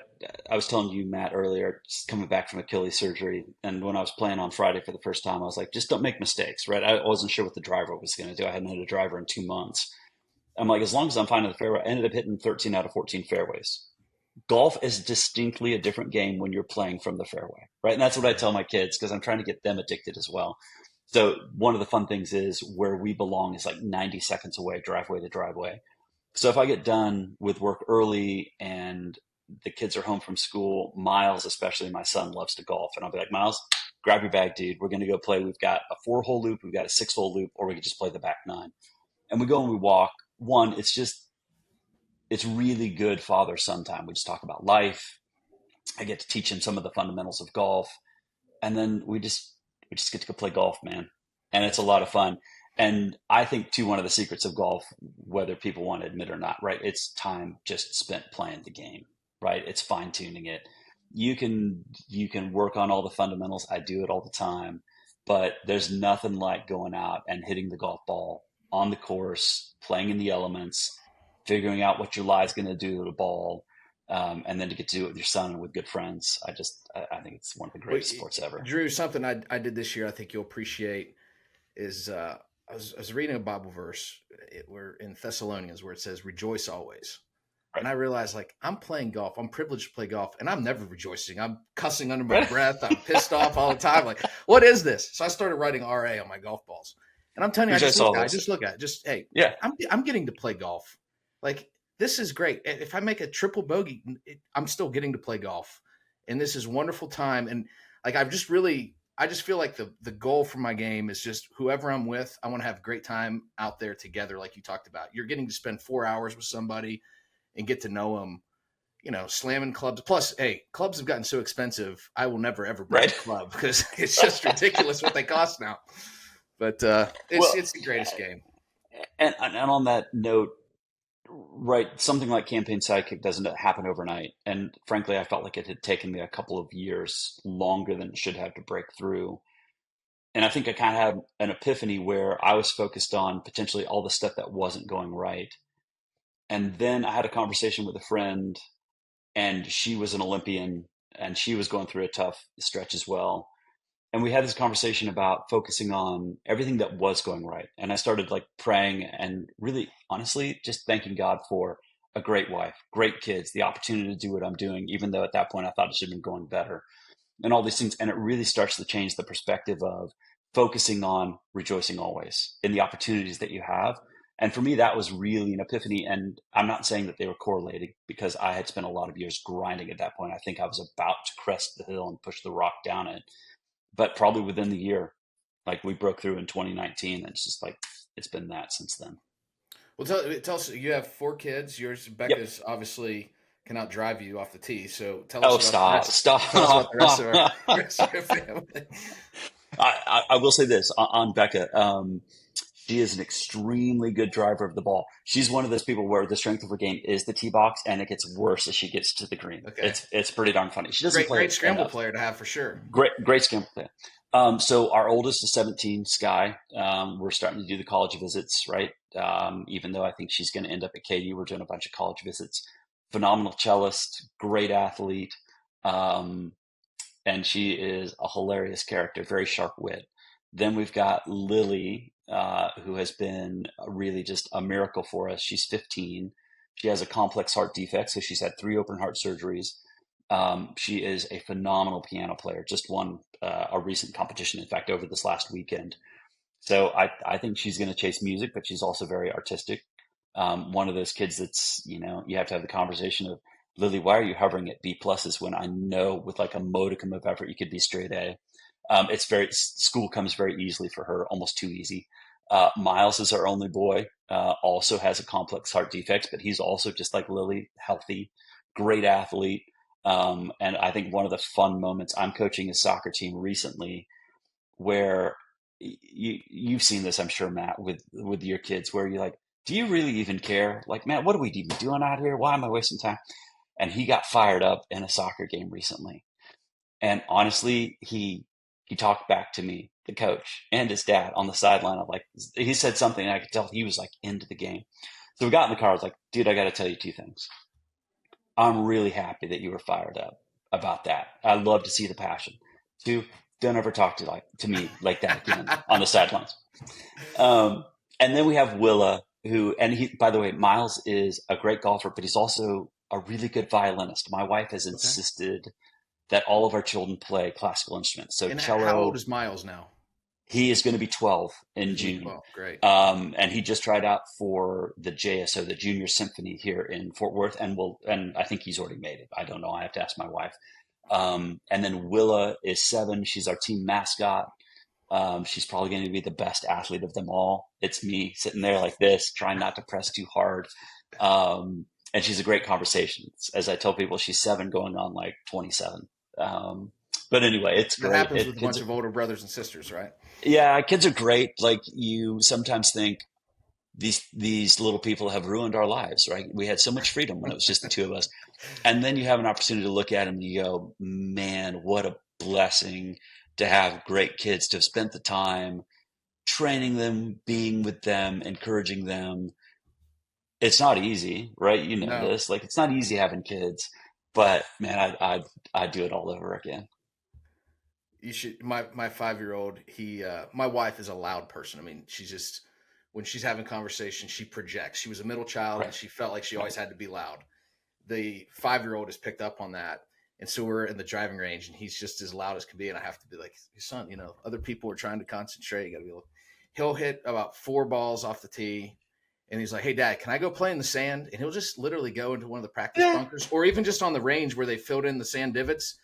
was telling you, Matt, earlier, just coming back from Achilles surgery. And when I was playing on Friday for the first time, I was like, just don't make mistakes, right? I wasn't sure what the driver was going to do. I hadn't hit a driver in 2 months. I'm like, as long as I'm finding the fairway, I ended up hitting 13 out of 14 fairways. Golf is distinctly a different game when you're playing from the fairway, right? And that's what I tell my kids because I'm trying to get them addicted as well. So one of the fun things is where we belong is like 90 seconds away, driveway to driveway. So if I get done with work early and the kids are home from school, Miles, especially my son, loves to golf. And I'll be like, Miles, grab your bag, dude. We're going to go play. We've got a 4-hole loop. We've got a 6-hole loop, or we could just play the back nine. And we go and we walk. One, it's really good father-son time. We just talk about life. I get to teach him some of the fundamentals of golf. And then we just get to go play golf, man. And it's a lot of fun. And I think, too, one of the secrets of golf, whether people want to admit or not, right, it's time just spent playing the game, right? It's fine-tuning it. You can work on all the fundamentals. I do it all the time. But there's nothing like going out and hitting the golf ball on the course, playing in the elements, figuring out what your lie is going to do to the ball, and then to get to do it with your son and with good friends. I think it's one of the greatest sports ever. Drew, something I did this year I think you'll appreciate is I was reading a Bible verse where in Thessalonians where it says, rejoice always. Right. And I realized, like, I'm playing golf. I'm privileged to play golf, and I'm never rejoicing. I'm cussing under my Right. breath. I'm pissed off all the time. Like, what is this? So I started writing RA on my golf balls. And I'm telling you, Which I saw those. Hey, Yeah. I'm getting to play golf. Like, this is great. If I make a triple bogey, I'm still getting to play golf. And this is wonderful time. And like, I just feel like the goal for my game is just whoever I'm with, I want to have a great time out there together. Like you talked about, you're getting to spend 4 hours with somebody and get to know them, slamming clubs. Plus, hey, clubs have gotten so expensive. I will never, ever break Right. a club because it's just ridiculous what they cost now. But it's the greatest game. And on that note, right, something like Campaign Sidekick doesn't happen overnight. And frankly, I felt like it had taken me a couple of years longer than it should have to break through. And I think I kind of had an epiphany where I was focused on potentially all the stuff that wasn't going right. And then I had a conversation with a friend, and she was an Olympian, and she was going through a tough stretch as well. And we had this conversation about focusing on everything that was going right. And I started like praying and really honestly just thanking God for a great wife, great kids, the opportunity to do what I'm doing, even though at that point I thought it should have been going better, and all these things. And it really starts to change the perspective of focusing on rejoicing always in the opportunities that you have. And for me, that was really an epiphany. And I'm not saying that they were correlated, because I had spent a lot of years grinding at that point. I think I was about to crest the hill and push the rock down it. But probably within the year, like we broke through in 2019. And it's just like, it's been that since then. Well, tell us, you have 4 kids. Yours, Yep. Becca's obviously cannot drive you off the tee. So tell Oh, us about stop. Tell us about the rest of our family. I will say this on Becca. She is an extremely good driver of the ball. She's one of those people where the strength of her game is the tee box, and it gets worse as she gets to the green. Okay. It's pretty darn funny. She doesn't play Great scramble enough. player to have for sure. Great scramble player. So our oldest is 17, Sky. We're starting to do the college visits, right? Even though I think she's going to end up at KU, we're doing a bunch of college visits. Phenomenal cellist, great athlete. And she is a hilarious character, very sharp wit. Then we've got Lily, who has been really just a miracle for us. She's 15. She has a complex heart defect, so she's had 3 open heart surgeries. She is a phenomenal piano player, just won a recent competition, in fact, over this last weekend. So I think she's going to chase music, but she's also very artistic. One of those kids that's, you have to have the conversation of, Lily, why are you hovering at B pluses when I know with like a modicum of effort you could be straight A? School comes very easily for her, almost too easy. Miles is our only boy, also has a complex heart defect, but he's also just like Lily, healthy, great athlete. And I think one of the fun moments, I'm coaching a soccer team recently where you've seen this, I'm sure, Matt, with your kids, where you're like, do you really even care? Like, Matt, what are we even doing out here? Why am I wasting time? And he got fired up in a soccer game recently. And honestly, he talked back to me, the coach, and his dad on the sideline. Of like, he said something, and I could tell he was like into the game. So we got in the car. I was like, dude, I got to tell you 2 things. I'm really happy that you were fired up about that. I love to see the passion. 2, don't ever talk to me like that again on the sidelines. And then we have Willa, by the way, Miles is a great golfer, but he's also a really good violinist. My wife has insisted that all of our children play classical instruments. So And cello. how old is Miles now? He is going to be 12 in June. 12, great. And he just tried out for the JSO, the Junior Symphony here in Fort Worth, and I think he's already made it. I don't know. I have to ask my wife. And then Willa is 7. She's our team mascot. She's probably going to be the best athlete of them all. It's me sitting there like this, trying not to press too hard. And she's a great conversation. As I tell people, she's 7 going on like 27. But anyway, it's great. That happens with a bunch of older brothers and sisters, right? Yeah, kids are great. Like, you sometimes think these little people have ruined our lives, right? We had so much freedom when it was just the 2 of us. And then you have an opportunity to look at them and you go, man, what a blessing to have great kids, to have spent the time training them, being with them, encouraging them. It's not easy, right? You know No. this. Like, it's not easy having kids, but man, I'd do it all over again. You should. My 5-year-old. My wife is a loud person. I mean, she's just, when she's having conversation, she projects. She was a middle child, Right. and she felt like she always had to be loud. the 5-year-old has picked up on that. And so we're in the driving range and he's just as loud as can be. And I have to be like, son, other people are trying to concentrate. You got to be able, he'll hit about 4 balls off the tee. And he's like, hey, Dad, can I go play in the sand? And he'll just literally go into one of the practice bunkers or even just on the range where they filled in the sand divots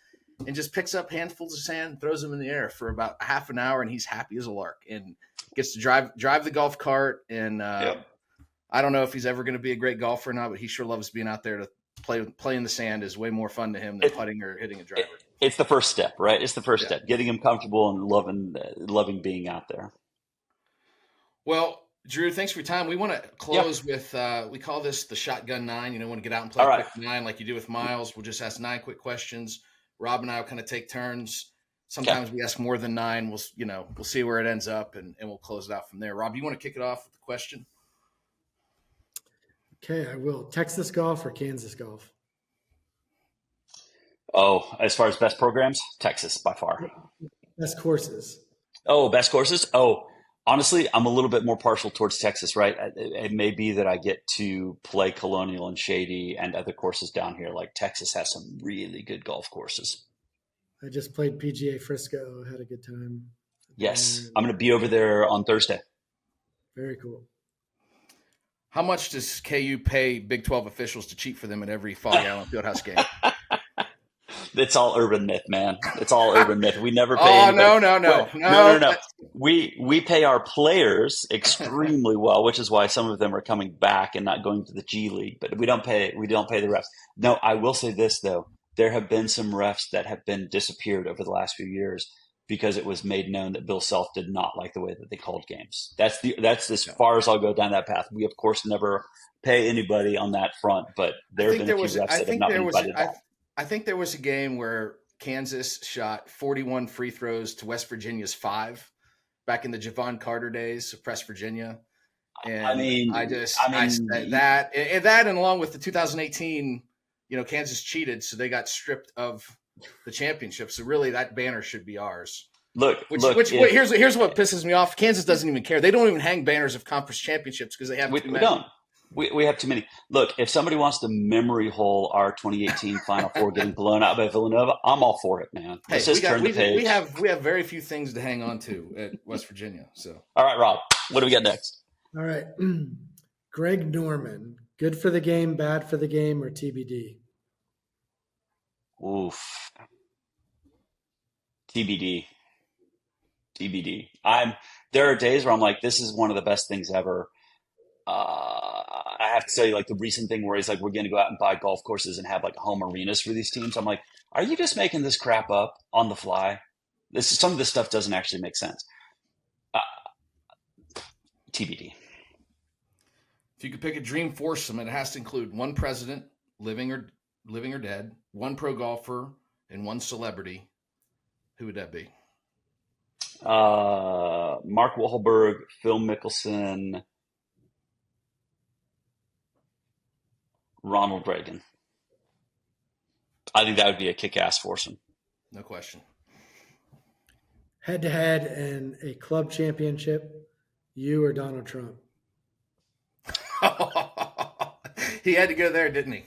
and just picks up handfuls of sand, throws them in the air for about half an hour. And he's happy as a lark and gets to drive the golf cart. And I don't know if he's ever going to be a great golfer or not, but he sure loves being out there to play in the sand is way more fun to him than putting or hitting a driver. It's the first step, right? It's the first step, getting him comfortable and loving being out there. Well, Drew, thanks for your time. We want to close with, we call this the shotgun 9. Want to get out and play a quick 9 like you do with Miles. We'll just ask 9 quick questions. Rob and I will kind of take turns. Sometimes we ask more than 9. We'll see where it ends up and we'll close it out from there. Rob, you want to kick it off with the question? Okay, I will. Texas golf or Kansas golf? Oh, as far as best programs, Texas by far. Best courses? Oh, best courses? Oh, honestly, I'm a little bit more partial towards Texas, right? It may be that I get to play Colonial and Shady and other courses down here. Like Texas has some really good golf courses. I just played PGA Frisco. Had a good time. Yes, I'm going to be over there on Thursday. Very cool. How much does KU pay Big 12 officials to cheat for them at every Foggy Island Fieldhouse game? It's all urban myth, man. It's all urban myth. We never pay. Oh, anybody. No. We pay our players extremely well, which is why some of them are coming back and not going to the G League. But we don't pay the refs. No, I will say this though: there have been some refs that have been disappeared over the last few years because it was made known that Bill Self did not like the way that they called games. That's as far as I'll go down that path. We of course never pay anybody on that front, but there have been a few refs that have not been invited back. I think there was a game where Kansas shot 41 free throws to West Virginia's 5 back in the Javon Carter days of Press Virginia. And that and along with the 2018, Kansas cheated, so they got stripped of the championship. So really that banner should be ours. Here's what pisses me off. Kansas doesn't even care. They don't even hang banners of conference championships because they have too many. We don't. We have too many. Look, if somebody wants to memory hole our 2018 Final Four getting blown out by Villanova, I'm all for it, man. Let's just turn the page. We have very few things to hang on to at West Virginia. So, all right, Rob, what do we got next? All right, Greg Norman, good for the game, bad for the game, or TBD? Oof. TBD. There are days where I'm like, this is one of the best things ever. I have to say, like the recent thing where he's like, we're going to go out and buy golf courses and have like home arenas for these teams. I'm like, are you just making this crap up on the fly? Some of this stuff doesn't actually make sense. TBD. If you could pick a dream foursome, it has to include one president, living or dead, one pro golfer, and one celebrity. Who would that be? Mark Wahlberg, Phil Mickelson, Ronald Reagan. I think that would be a kick-ass foursome. No question. Head-to-head in a club championship, you or Donald Trump? He had to go there, didn't he?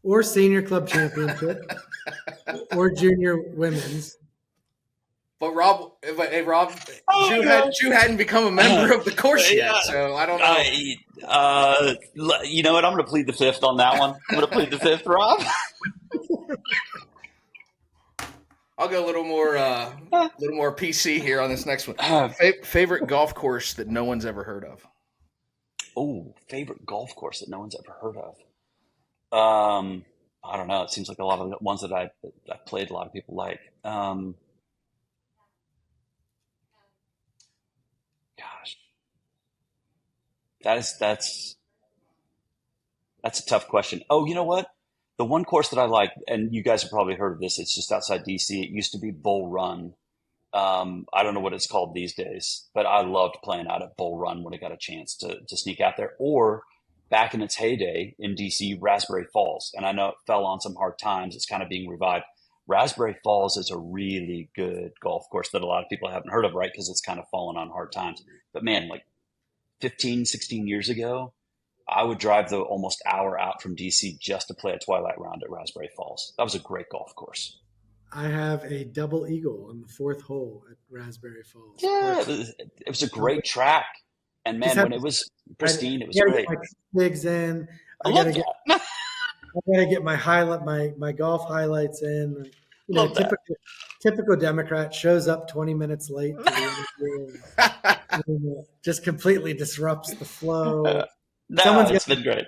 Or senior club championship, or junior women's. But Rob, Drew hadn't become a member of the course yet, so I don't know. You know what? I'm going to plead the fifth on that one. I'm going to plead the fifth, Rob. I'll go a little more PC here on this next one. Favorite golf course that no one's ever heard of? Oh, favorite golf course that no one's ever heard of. I don't know. It seems like a lot of the ones that I played, a lot of people like. Gosh, that's a tough question. Oh, you know what? The one course that I like, and you guys have probably heard of this, it's just outside DC. It used to be Bull Run. I don't know what it's called these days, but I loved playing out at Bull Run when I got a chance to sneak out there. Or back in its heyday in DC, Raspberry Falls. And I know it fell on some hard times. It's kind of being revived. Raspberry Falls is a really good golf course that a lot of people haven't heard of, right? Because it's kind of fallen on hard times. But man, like 15, 16 years ago, I would drive the almost hour out from DC just to play a twilight round at Raspberry Falls. That was a great golf course. I have a double eagle on the fourth hole at Raspberry Falls. Yeah, Park. it was a great track. And Just man, have when it was I pristine, it was gotta get great. my digs in. I I love gotta get that. I gotta get my highlight my golf highlights in. You know, Love that. typical Democrat shows up 20 minutes late to the interview and just completely disrupts the flow. No, Someone's got it's been great.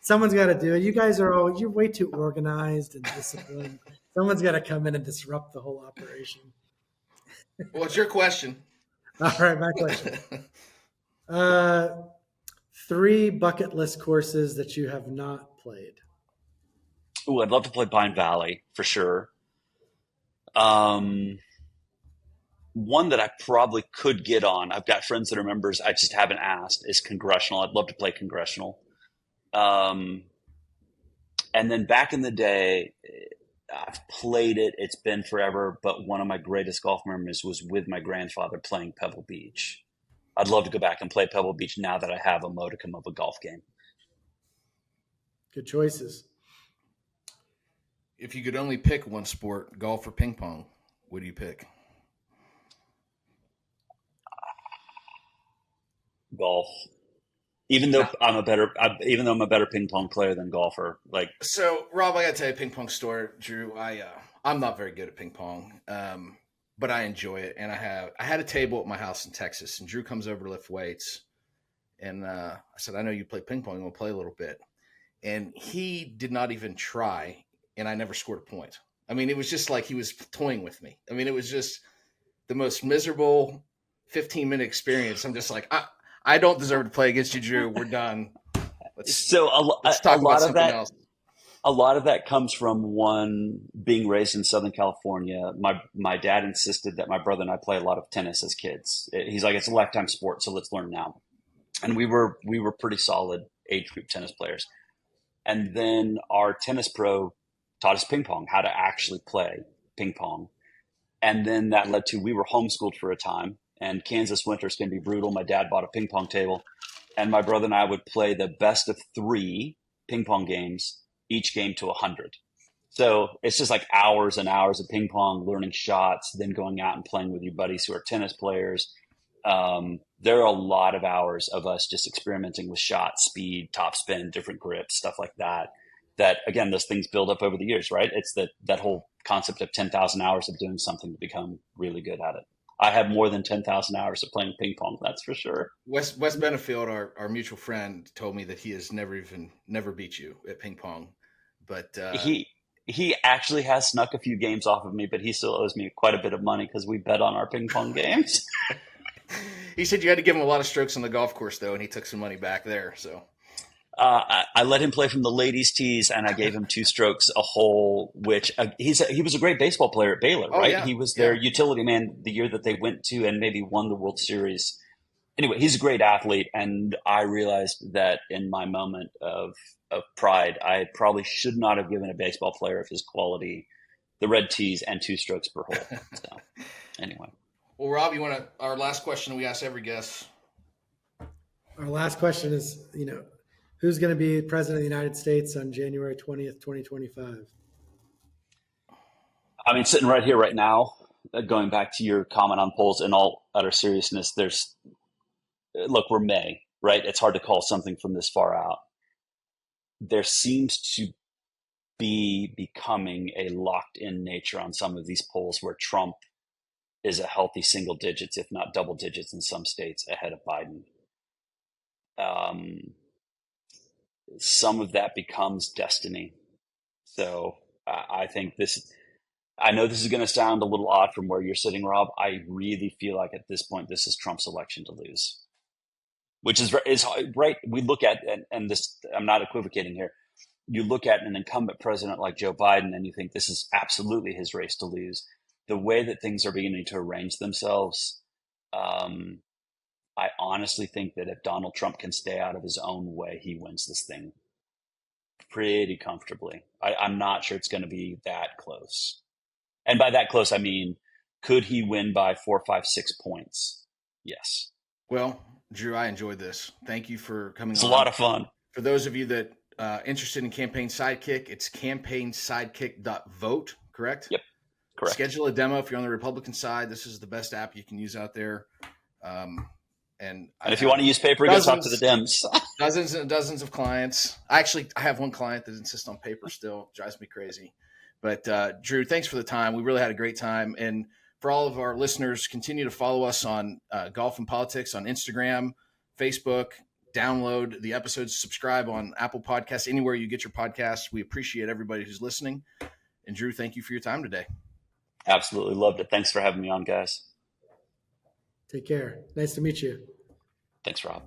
someone's got to do it. You guys are all you're way too organized and disciplined. Someone's got to come in and disrupt the whole operation. Well, it's your question. All right, my question. 3 bucket list courses that you have not played. Ooh, I'd love to play Pine Valley for sure. Um, One that I probably could get on. I've got friends that are members. I just haven't asked. Is Congressional. I'd love to play Congressional. Um, and then back in the day, I've played it. It's been forever. But one of my greatest golf memories was with my grandfather playing Pebble Beach. I'd love to go back and play Pebble Beach now that I have a modicum of a golf game. Good choices. If you could only pick one sport, golf or ping pong, what do you pick? Golf. Even though even though I'm a better ping pong player than golfer, like So, Rob, I got to tell you a ping pong story. Drew, I'm not very good at ping pong, but I enjoy it. And I had a table at my house in Texas, and Drew comes over to lift weights, and I said, I know you play ping pong. We'll play a little bit. And he did not even try, and I never scored a point. I mean, it was just like he was toying with me. I mean, it was just the most miserable 15-minute experience. I'm just like, I don't deserve to play against you, Drew. We're done. so. Let's A talk about lot of something that. else. A lot of that comes from one being raised in Southern California. My dad insisted that my brother and I play a lot of tennis as kids. He's like, it's a lifetime sport, so let's learn now. And we were pretty solid age group tennis players. And then our tennis pro taught us ping pong, how to actually play ping pong. And then that led to we were homeschooled for a time, and Kansas winters can be brutal. My dad bought a ping pong table, and my brother and I would play the best of 3 ping pong games, each game to 100. So it's just like hours and hours of ping pong, learning shots, then going out and playing with your buddies who are tennis players. There are a lot of hours of us just experimenting with shot, speed, top spin, different grips, stuff like that. That again, those things build up over the years, right? It's that whole concept of 10,000 hours of doing something to become really good at it. I have more than 10,000 hours of playing ping pong. That's for sure. Wes Benefield, our mutual friend, told me that he has never beat you at ping pong. But He actually has snuck a few games off of me, but he still owes me quite a bit of money because we bet on our ping pong games. he said you had to give him a lot of strokes on the golf course, though, and he took some money back there. So I let him play from the ladies' tees, and I gave him 2 strokes a hole. Which he was a great baseball player at Baylor, right? Yeah, He was their yeah. utility man the year that they went to and maybe won the World Series. Anyway, he's a great athlete, and I realized that in my moment of pride, I probably should not have given a baseball player of his quality the red tees and 2 strokes per hole. So anyway. Well, Rob, our last question we ask every guest. Our last question is, who's going to be president of the United States on January 20th, 2025? I mean, sitting right here, right now, going back to your comment on polls, in all utter seriousness, look, we're May, right? It's hard to call something from this far out. There seems to be becoming a locked in nature on some of these polls where Trump is a healthy single digits, if not double digits in some states ahead of Biden. Some of that becomes destiny. So I think I know this is going to sound a little odd from where you're sitting, Rob. I really feel like at this point, this is Trump's election to lose, which is right. We look at, and this, I'm not equivocating here. You look at an incumbent president like Joe Biden, and you think this is absolutely his race to lose. The way that things are beginning to arrange themselves, I honestly think that if Donald Trump can stay out of his own way, he wins this thing pretty comfortably. I'm not sure it's going to be that close. And by that close, I mean, could he win by 4, 5, 6 points? Yes. Well, Drew, I enjoyed this. Thank you for coming It's on. a lot of fun. For those of you that interested in Campaign Sidekick, it's campaignsidekick.vote, correct? Yep, correct. Schedule a demo if you're on the Republican side. This is the best app you can use out there. And if you want to use paper, go talk to the Dems. Dozens and dozens of clients. I have one client that insists on paper still. Drives me crazy. But Drew, thanks for the time. We really had a great time. And for all of our listeners, continue to follow us on Golf and Politics on Instagram, Facebook. Download the episodes, subscribe on Apple Podcasts, anywhere you get your podcasts. We appreciate everybody who's listening. And Drew, thank you for your time today. Absolutely loved it. Thanks for having me on, guys. Take care. Nice to meet you. Thanks, Rob.